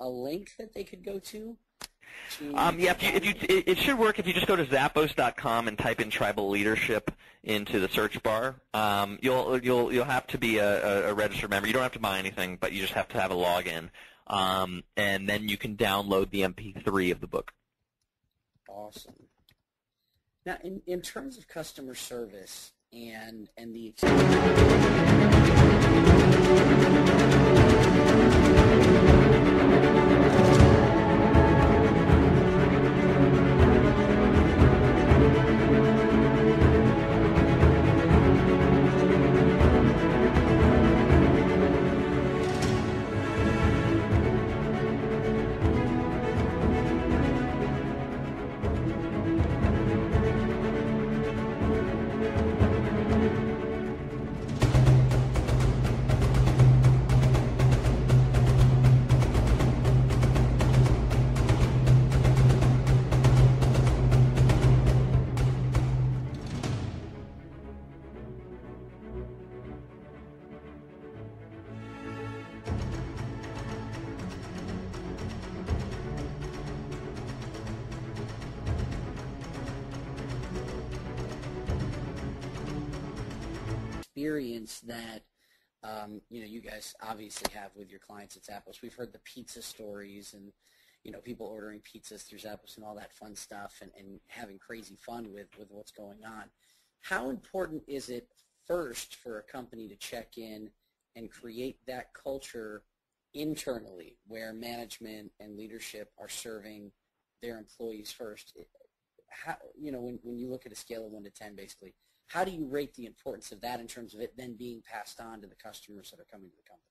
Speaker 1: link that they could go to?
Speaker 2: Yeah, it should work if you just go to Zappos.com and type in Tribal Leadership into the search bar. You'll have to be a registered member. You don't have to buy anything, but you just have to have a login, and then you can download the MP3 of the book.
Speaker 1: Awesome. Now, in terms of customer service and the experience. Experience that you guys obviously have with your clients at Zappos. We've heard the pizza stories and people ordering pizzas through Zappos and all that fun stuff and having crazy fun with what's going on. How important is it first for a company to check in and create that culture internally where management and leadership are serving their employees first? When you look at a scale of 1 to 10 basically, how do you rate the importance of that in terms of it then being passed on to the customers that are coming to the company?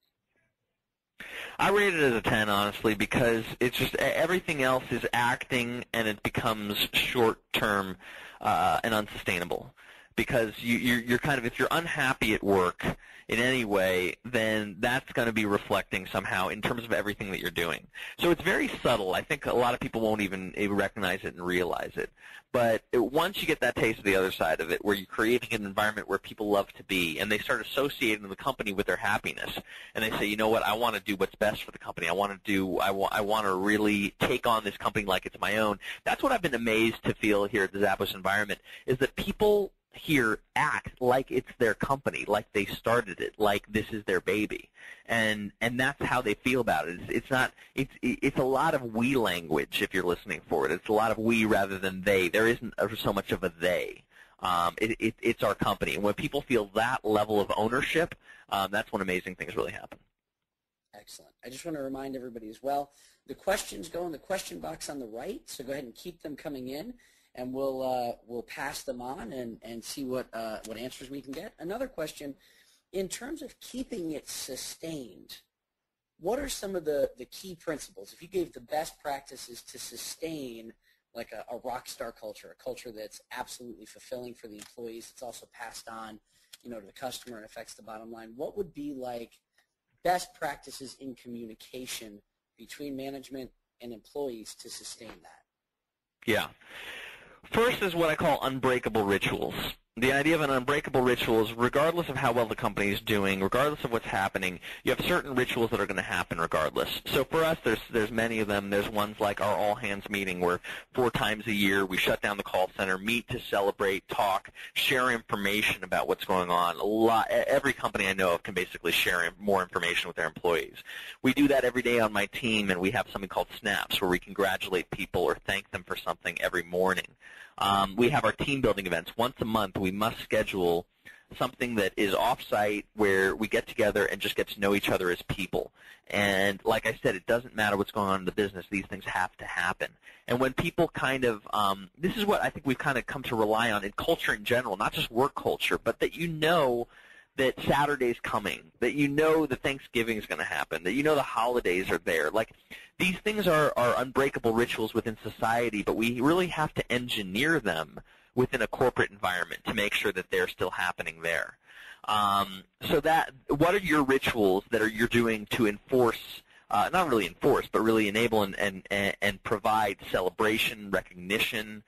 Speaker 2: I rate it as a 10, honestly, because it's just everything else is acting and it becomes short-term and unsustainable. Because you're kind of, if you're unhappy at work in any way, then that's going to be reflecting somehow in terms of everything that you're doing. So it's very subtle. I think a lot of people won't even recognize it and realize it. But once you get that taste of the other side of it, where you're creating an environment where people love to be, and they start associating the company with their happiness, and they say, you know what, I want to do what's best for the company. I want to really take on this company like it's my own. That's what I've been amazed to feel here at the Zappos environment, is that people here act like it's their company, like they started it, like this is their baby, and that's how they feel about it. It's a lot of we language if you're listening for it. It's a lot of we rather than they. There isn't so much of a they. It's our company, and when people feel that level of ownership, that's when amazing things really happen.
Speaker 1: Excellent. I just want to remind everybody as well, the questions go in the question box on the right, so go ahead and keep them coming in. And we'll pass them on and see what answers we can get. Another question, in terms of keeping it sustained, what are some of the key principles? If you gave the best practices to sustain like a rock star culture, a culture that's absolutely fulfilling for the employees, it's also passed on, to the customer and affects the bottom line, what would be like best practices in communication between management and employees to sustain that?
Speaker 2: Yeah. First is what I call unbreakable rituals. The idea of an unbreakable ritual is regardless of how well the company is doing, regardless of what's happening, you have certain rituals that are going to happen regardless. So for us, there's many of them. There's ones like our all-hands meeting where 4 times a year we shut down the call center, meet to celebrate, talk, share information about what's going on. Every company I know of can basically share more information with their employees. We do that every day on my team, and we have something called Snaps where we congratulate people or thank them for something every morning. We have our team building events. Once a month, we must schedule something that is off-site where we get together and just get to know each other as people. And like I said, it doesn't matter what's going on in the business. These things have to happen. And when people kind of this is what I think we've kind of come to rely on in culture in general, not just work culture, but that you know that Saturday's coming, that you know that Thanksgiving is going to happen, that you know the holidays are there. Like, these things are unbreakable rituals within society, but we really have to engineer them within a corporate environment to make sure that they're still happening there. So what are your rituals that you're doing to enforce, not really enforce, but really enable and provide celebration, recognition,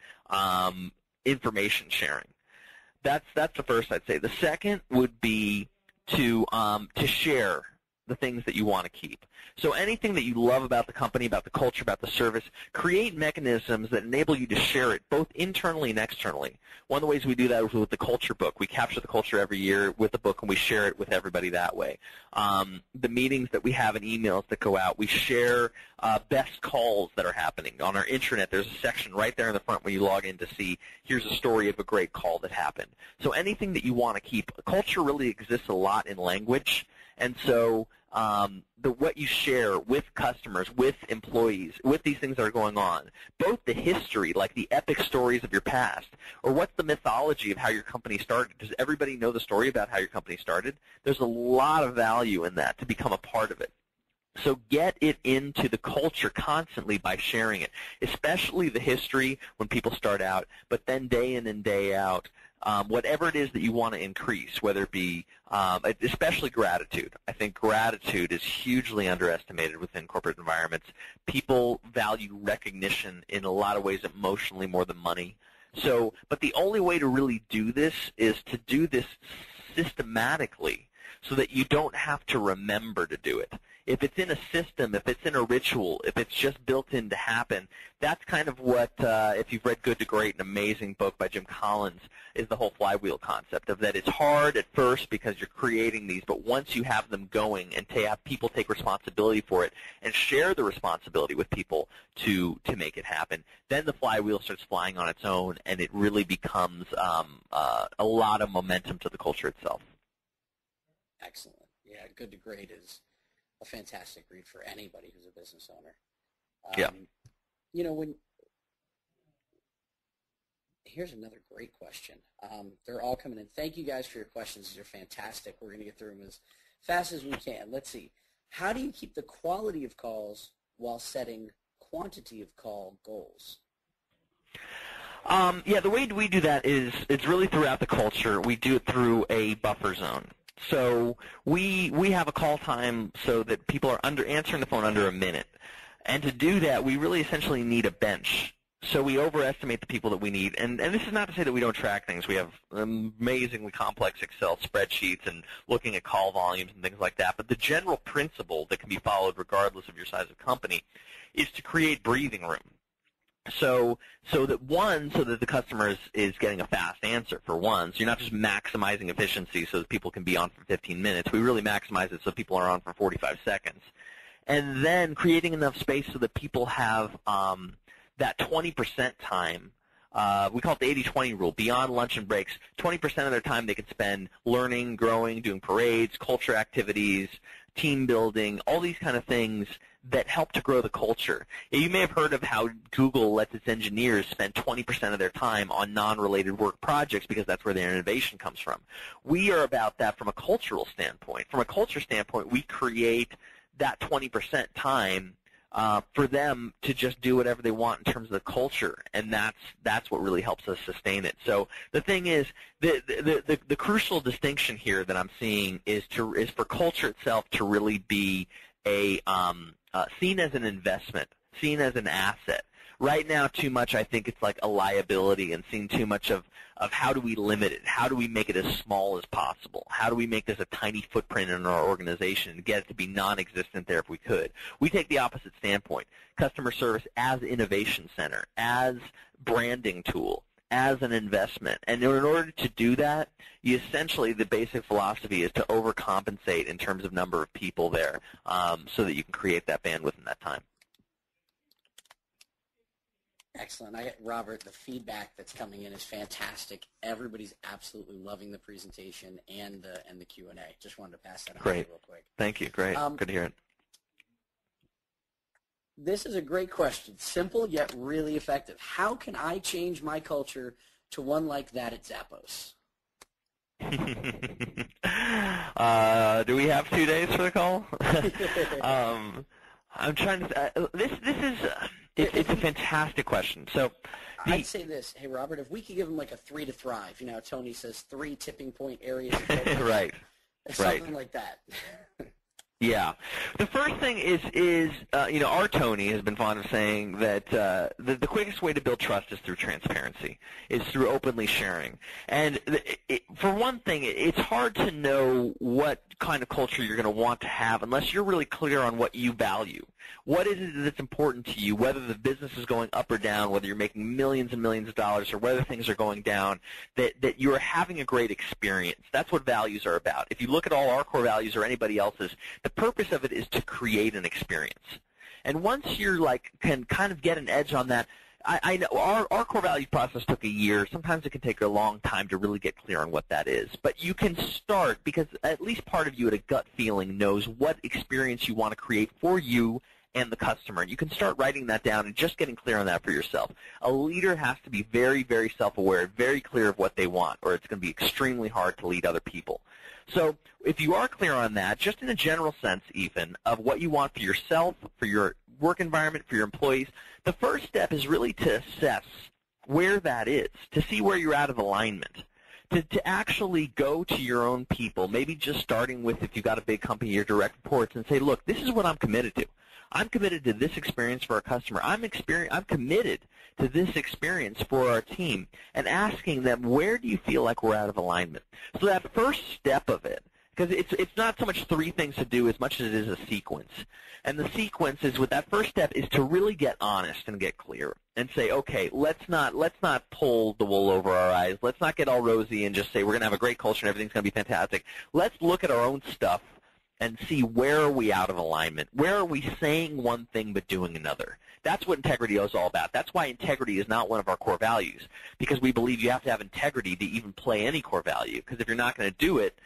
Speaker 2: information sharing? That's the first, I'd say. The second would be to share the things that you want to keep. So anything that you love about the company, about the culture, about the service, create mechanisms that enable you to share it both internally and externally. One of the ways we do that is with the culture book. We capture the culture every year with the book, and we share it with everybody that way. The meetings that we have and emails that go out, we share best calls that are happening. On our intranet, there's a section right there in the front when you log in to see, here's a story of a great call that happened. So anything that you want to keep. Culture really exists a lot in language, and so what you share with customers, with employees, with these things that are going on, both the history, like the epic stories of your past, or what's the mythology of how your company started. Does everybody know the story about how your company started? There's a lot of value in that to become a part of it. So get it into the culture constantly by sharing it, especially the history when people start out, but then day in and day out, whatever it is that you want to increase, whether it be especially gratitude. I think gratitude is hugely underestimated within corporate environments. People value recognition in a lot of ways emotionally more than money. So, but the only way to really do this is to do this systematically so that you don't have to remember to do it. If it's in a system, if it's in a ritual, if it's just built in to happen, that's kind of what, if you've read Good to Great, an amazing book by Jim Collins, is the whole flywheel concept of that it's hard at first because you're creating these, but once you have them going and have people take responsibility for it and share the responsibility with people to make it happen, then the flywheel starts flying on its own, and it really becomes a lot of momentum to the culture itself.
Speaker 1: Excellent. Yeah, Good to Great is a fantastic read for anybody who's a business owner.
Speaker 2: Yeah.
Speaker 1: You know, here's another great question. They're all coming in. Thank you guys for your questions. These are fantastic. We're going to get through them as fast as we can. Let's see. How do you keep the quality of calls while setting quantity of call goals?
Speaker 2: Yeah, the way we do that is it's really throughout the culture. We do it through a buffer zone. So we have a call time so that people are answering the phone under a minute. And to do that, we really essentially need a bench. So we overestimate the people that we need. And this is not to say that we don't track things. We have amazingly complex Excel spreadsheets and looking at call volumes and things like that. But the general principle that can be followed regardless of your size of company is to create breathing room. So that the customer is getting a fast answer for one. So you're not just maximizing efficiency so that people can be on for 15 minutes. We really maximize it so people are on for 45 seconds. And then creating enough space so that people have that 20% time. We call it the 80-20 rule. Beyond lunch and breaks, 20% of their time they can spend learning, growing, doing parades, culture activities, team building, all these kind of things that help to grow the culture. You may have heard of how Google lets its engineers spend 20% of their time on non-related work projects because that's where their innovation comes from. We are about that from a cultural standpoint. From a culture standpoint, we create that 20% time for them to just do whatever they want in terms of the culture, and that's what really helps us sustain it. So the thing is, the crucial distinction here that I'm seeing is for culture itself to really be seen as an investment, seen as an asset, Right now, too much, I think it's like a liability, and seeing too much of how do we limit it? How do we make it as small as possible? How do we make this a tiny footprint in our organization and get it to be non-existent there if we could? We take the opposite standpoint. Customer service as innovation center, as branding tool, as an investment. And in order to do that, you essentially, the basic philosophy is to overcompensate in terms of number of people there, so that you can create that bandwidth in that time.
Speaker 1: Excellent. Robert, the feedback that's coming in is fantastic. Everybody's absolutely loving the presentation and the Q&A. Just wanted to pass that on real quick.
Speaker 2: Thank you. Great. Good to hear it.
Speaker 1: This is a great question. Simple yet really effective. How can I change my culture to one like that at Zappos?
Speaker 2: Do we have 2 days for the call? I'm trying to. It's a fantastic question. So
Speaker 1: I'd say this. Hey, Robert, if we could give them like a 3 to thrive. You know, Tony says 3 tipping point areas.
Speaker 2: Right.
Speaker 1: Something like that.
Speaker 2: Yeah. The first thing is our Tony has been fond of saying that the quickest way to build trust is through transparency, is through openly sharing. And for one thing, it's hard to know what kind of culture you're going to want to have unless you're really clear on what you value. What is it that's important to you, whether the business is going up or down, whether you're making millions and millions of dollars or whether things are going down, that you're having a great experience. That's what values are about. If you look at all our core values or anybody else's, the purpose of it is to create an experience. And once you're can kind of get an edge on that, I know our core value process took a year. Sometimes it can take a long time to really get clear on what that is. But you can start because at least part of you at a gut feeling knows what experience you want to create for you and the customer. And you can start writing that down and just getting clear on that for yourself. A leader has to be very, very self-aware, very clear of what they want, or it's going to be extremely hard to lead other people. So if you are clear on that, just in a general sense even, of what you want for yourself, for your work environment, for your employees, the first step is really to assess where that is, to see where you're out of alignment, to actually go to your own people, maybe just starting with, if you've got a big company, your direct reports, and say, look, this is what I'm committed to. I'm committed to this experience for our customer. I'm committed to this experience for our team, and asking them, where do you feel like we're out of alignment? So that first step of it, because it's not so much 3 things to do as much as it is a sequence. And the sequence is, with that first step, is to really get honest and get clear and say, okay, let's not pull the wool over our eyes. Let's not get all rosy and just say we're going to have a great culture and everything's going to be fantastic. Let's look at our own stuff and see, where are we out of alignment? Where are we saying one thing but doing another? That's what integrity is all about. That's why integrity is not one of our core values, because we believe you have to have integrity to even play any core value, because if you're not going to do it,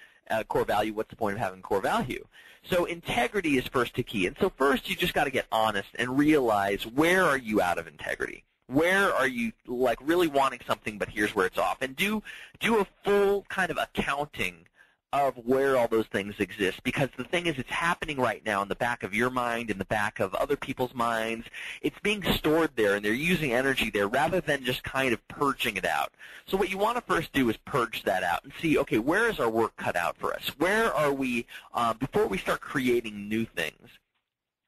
Speaker 2: core value, what's the point of having core value? So integrity is first to key. And so first you just got to get honest and realize, where are you out of integrity? Where are you really wanting something, but here's where it's off? And do a full kind of accounting of where all those things exist, because the thing is, it's happening right now in the back of your mind, in the back of other people's minds. It's being stored there, and they're using energy there rather than just kind of purging it out. So what you want to first do is purge that out and see, okay, where is our work cut out for us? Where are we, before we start creating new things,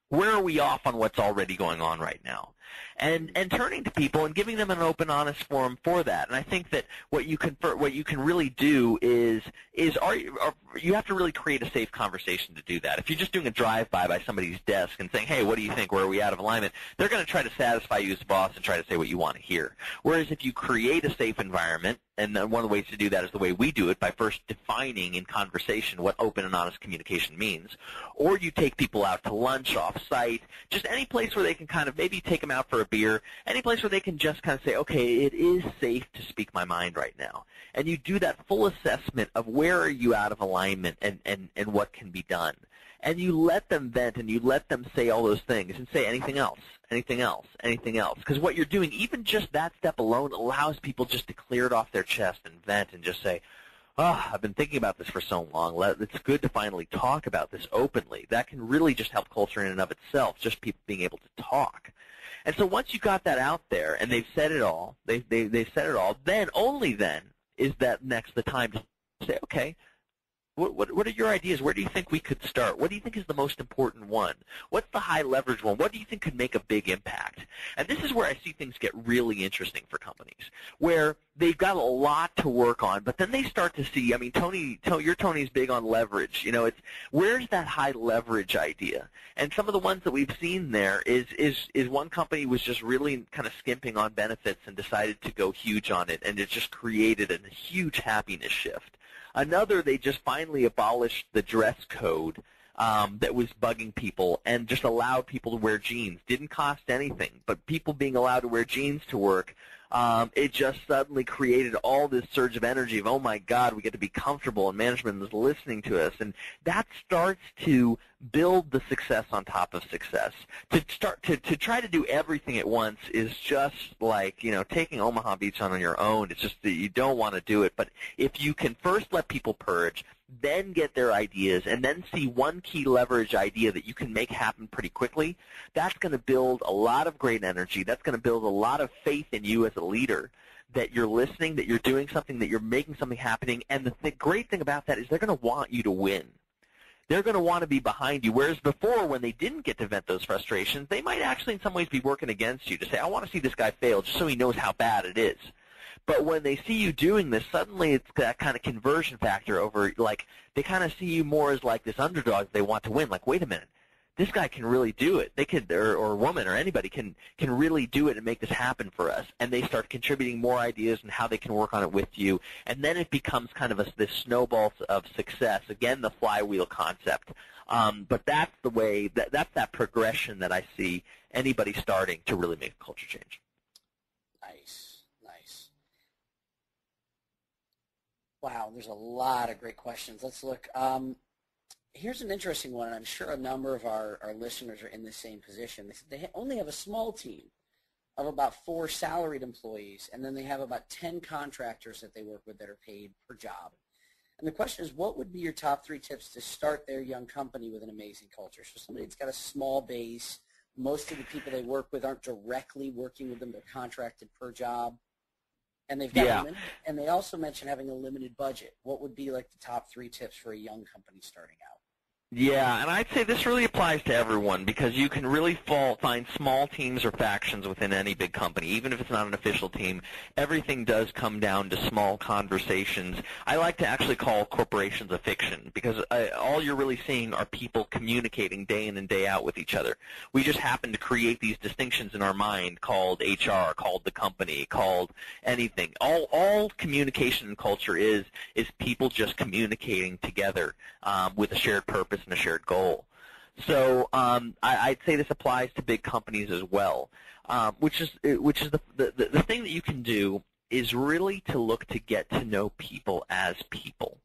Speaker 2: where are we off on what's already going on right now? And turning to people and giving them an open, honest forum for that. And I think that what you can really do is you have to really create a safe conversation to do that. If you're just doing a drive-by by somebody's desk and saying, hey, what do you think? Where are we out of alignment? They're going to try to satisfy you as a boss and try to say what you want to hear. Whereas if you create a safe environment, and one of the ways to do that is the way we do it, by first defining in conversation what open and honest communication means, or you take people out to lunch off-site, just any place where they can kind of maybe take them out for a beer, any place where they can just kind of say, okay, it is safe to speak my mind right now. And you do that full assessment of where are you out of alignment and what can be done. And you let them vent and you let them say all those things and say anything else, anything else, anything else. Because what you're doing, even just that step alone, allows people just to clear it off their chest and vent and just say, oh, I've been thinking about this for so long. It's good to finally talk about this openly. That can really just help culture in and of itself, just people being able to talk. And so once you got that out there and they've said it all, they've said it all, then only then is that the time to say, okay, What are your ideas? Where do you think we could start? What do you think is the most important one? What's the high leverage one? What do you think could make a big impact? And this is where I see things get really interesting for companies, where they've got a lot to work on, but then they start to see, I mean, Tony's big on leverage. You know, it's where's that high leverage idea? And some of the ones that we've seen there is one company was just really kind of skimping on benefits and decided to go huge on it, and it just created a huge happiness shift. Another, they just finally abolished the dress code that was bugging people and just allowed people to wear jeans. Didn't cost anything, but people being allowed to wear jeans to work, it just suddenly created all this surge of energy of, oh my God, we get to be comfortable and management is listening to us. And that starts to build the success on top of success. To try to do everything at once is just like, you know, taking Omaha Beach on your own. It's just that you don't want to do it. But if you can first let people purge, then get their ideas, and then see one key leverage idea that you can make happen pretty quickly, that's going to build a lot of great energy. That's going to build a lot of faith in you as a leader, that you're listening, that you're doing something, that you're making something happening. And the great thing about that is they're going to want you to win. They're going to want to be behind you, whereas before, when they didn't get to vent those frustrations, they might actually in some ways be working against you to say, I want to see this guy fail just so he knows how bad it is. But when they see you doing this, suddenly it's that kind of conversion factor over, like, they kind of see you more as like this underdog they want to win. Like, wait a minute, this guy can really do it. They could, or woman or anybody can really do it and make this happen for us. And they start contributing more ideas and how they can work on it with you. And then it becomes kind of this snowball of success. Again, the flywheel concept. But that's the way, that's that progression that I see anybody starting to really make a culture change.
Speaker 1: Nice. Wow, there's a lot of great questions. Let's look. Here's an interesting one, and I'm sure a number of our listeners are in the same position. They only have a small team of about 4 salaried employees, and then they have about 10 contractors that they work with that are paid per job. And the question is, what would be your top 3 tips to start their young company with an amazing culture? So somebody that's got a small base, most of the people they work with aren't directly working with them, they're contracted per job. And they've got and they also mentioned having a limited budget. What would be like the top 3 tips for a young company starting out?
Speaker 2: Yeah, and I'd say this really applies to everyone because you can really find small teams or factions within any big company, even if it's not an official team. Everything does come down to small conversations. I like to actually call corporations a fiction because all you're really seeing are people communicating day in and day out with each other. We just happen to create these distinctions in our mind called HR, called the company, called anything. All communication and culture is people just communicating together with a shared purpose and a shared goal. So I'd say this applies to big companies as well, which is the thing that you can do is really to look to get to know people as people,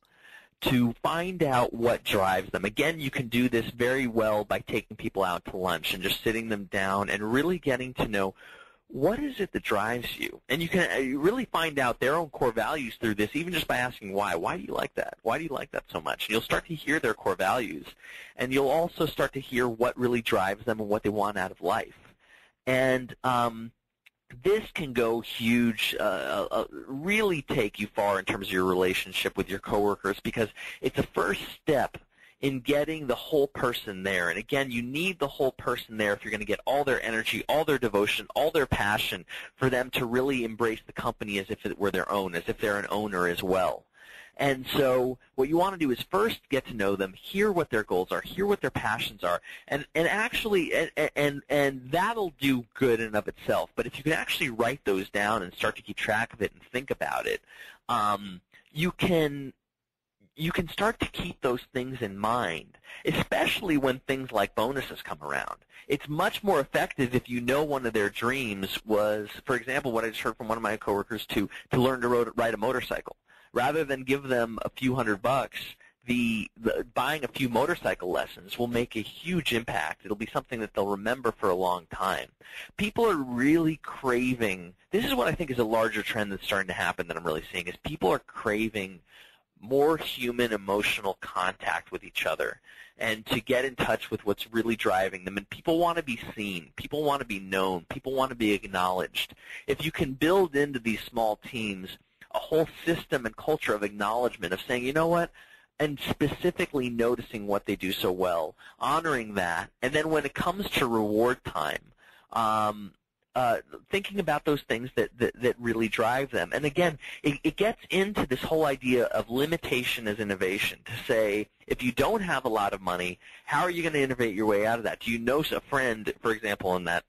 Speaker 2: to find out what drives them. Again, you can do this very well by taking people out to lunch and just sitting them down and really getting to know what is it that drives you? And you can really find out their own core values through this, even just by asking why. Why do you like that? Why do you like that so much? And you'll start to hear their core values. And you'll also start to hear what really drives them and what they want out of life. And this can go huge, really take you far in terms of your relationship with your coworkers because it's a first step in getting the whole person there. And again, you need the whole person there if you're going to get all their energy, all their devotion, all their passion for them to really embrace the company as if it were their own, as if they're an owner as well. And so what you want to do is first get to know them, hear what their goals are, hear what their passions are, and actually, and that'll do good in and of itself. But if you can actually write those down and start to keep track of it and think about it, you can start to keep those things in mind, especially when things like bonuses come around. It's much more effective if you know one of their dreams was, for example, what I just heard from one of my coworkers, to learn to ride a motorcycle. Rather than give them a few $100, the buying a few motorcycle lessons will make a huge impact. It'll be something that they'll remember for a long time. People are really craving, this is what I think is a larger trend that's starting to happen that I'm really seeing, is people are craving more human emotional contact with each other and to get in touch with what's really driving them. And people want to be seen. People want to be known. People want to be acknowledged. If you can build into these small teams a whole system and culture of acknowledgement, of saying, you know what, and specifically noticing what they do so well, honoring that, and then when it comes to reward time, thinking about those things that really drive them. And again, it gets into this whole idea of limitation as innovation, to say, if you don't have a lot of money, how are you going to innovate your way out of that? Do you know a friend, for example, in that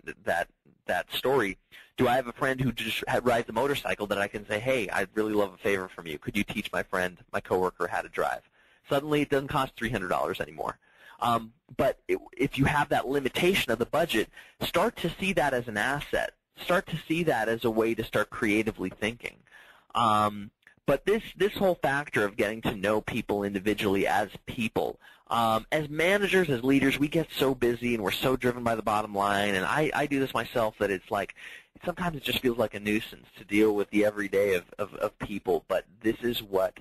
Speaker 2: story, do I have a friend who just rides a motorcycle that I can say, hey, I'd really love a favor from you. Could you teach my friend, my coworker, how to drive? Suddenly it doesn't cost $300 anymore. But if you have that limitation of the budget, start to see that as an asset. Start to see that as a way to start creatively thinking. But this whole factor of getting to know people individually as people, as managers, as leaders, we get so busy and we're so driven by the bottom line, and I do this myself, that it's like sometimes it just feels like a nuisance to deal with the everyday of people, but this is what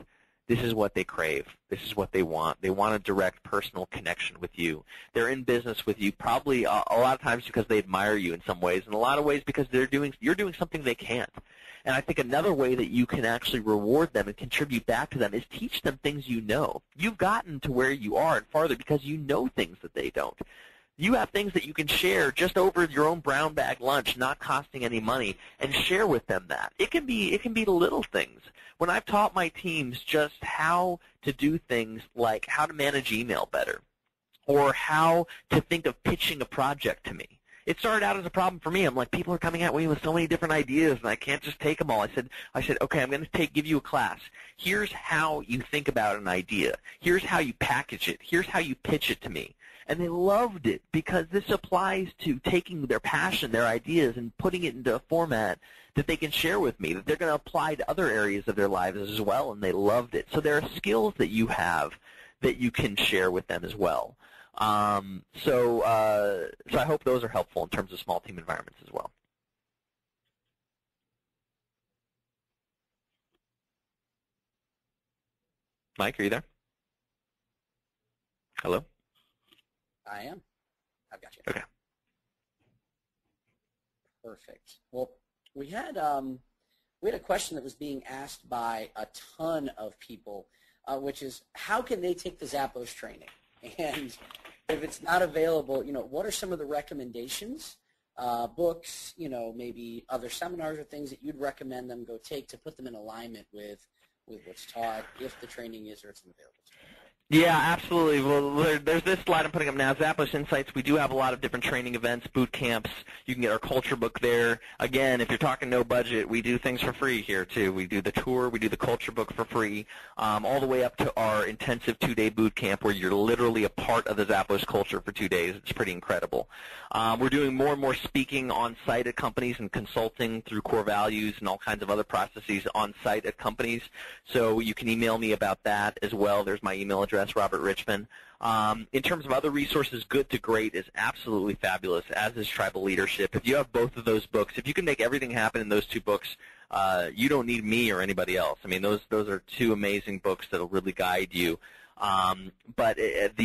Speaker 2: they crave. This is what they want. They want a direct personal connection with you. They're in business with you probably a lot of times because they admire you in some ways, and a lot of ways because you're doing something they can't. And I think another way that you can actually reward them and contribute back to them is teach them things you know. You've gotten to where you are and farther because you know things that they don't. You have things that you can share just over your own brown bag lunch, not costing any money, and share with them that. It can be the little things. When I've taught my teams just how to do things like how to manage email better, or how to think of pitching a project to me. It started out as a problem for me. I'm like, people are coming at me with so many different ideas, and I can't just take them all. I said, okay, I'm going to give you a class. Here's how you think about an idea. Here's how you package it. Here's how you pitch it to me. And they loved it because this applies to taking their passion, their ideas, and putting it into a format that they can share with me, that they're going to apply to other areas of their lives as well, and they loved it. So there are skills that you have that you can share with them as well. So I hope those are helpful in terms of small team environments as well. Mike, are you there? Hello?
Speaker 1: I am. I've got you.
Speaker 2: Okay.
Speaker 1: Perfect. Well, we had a question that was being asked by a ton of people, which is, how can they take the Zappos training? And if it's not available, what are some of the recommendations, books, maybe other seminars or things that you'd recommend them go take to put them in alignment with what's taught, if the training is or it's available to them?
Speaker 2: Yeah, absolutely. Well, there's this slide I'm putting up now, Zappos Insights. We do have a lot of different training events, boot camps. You can get our culture book there. Again, if you're talking no budget, we do things for free here, too. We do the tour. We do the culture book for free, all the way up to our intensive 2-day boot camp where you're literally a part of the Zappos culture for 2 days. It's pretty incredible. We're doing more and more speaking on-site at companies and consulting through core values and all kinds of other processes on-site at companies. So you can email me about that as well. There's my email address, Robert Richmond. In terms of other resources, Good to Great is absolutely fabulous, as is Tribal Leadership. If you have both of those books, if you can make everything happen in those 2 books, you don't need me or anybody else. I mean, those are 2 amazing books that will really guide you. But if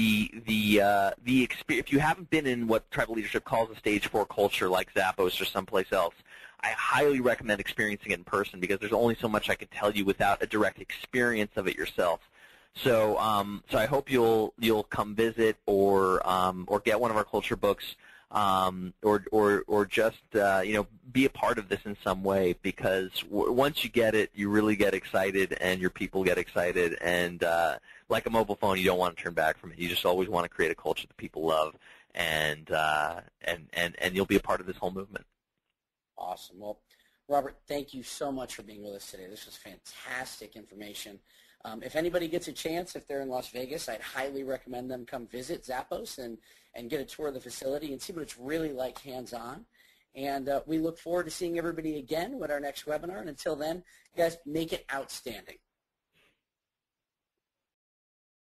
Speaker 2: you haven't been in what Tribal Leadership calls a Stage 4 culture like Zappos or someplace else, I highly recommend experiencing it in person because there's only so much I can tell you without a direct experience of it yourself. So I hope you'll come visit or get one of our culture books, or just be a part of this in some way, because once you get it, you really get excited and your people get excited, and like a mobile phone, you don't want to turn back from it. You just always want to create a culture that people love, and you'll be a part of this whole movement.
Speaker 1: Awesome. Well, Robert, thank you so much for being with us today. This was fantastic information. If anybody gets a chance, if they're in Las Vegas, I'd highly recommend them come visit Zappos and get a tour of the facility and see what it's really like hands-on. And we look forward to seeing everybody again with our next webinar. And until then, guys, make it outstanding.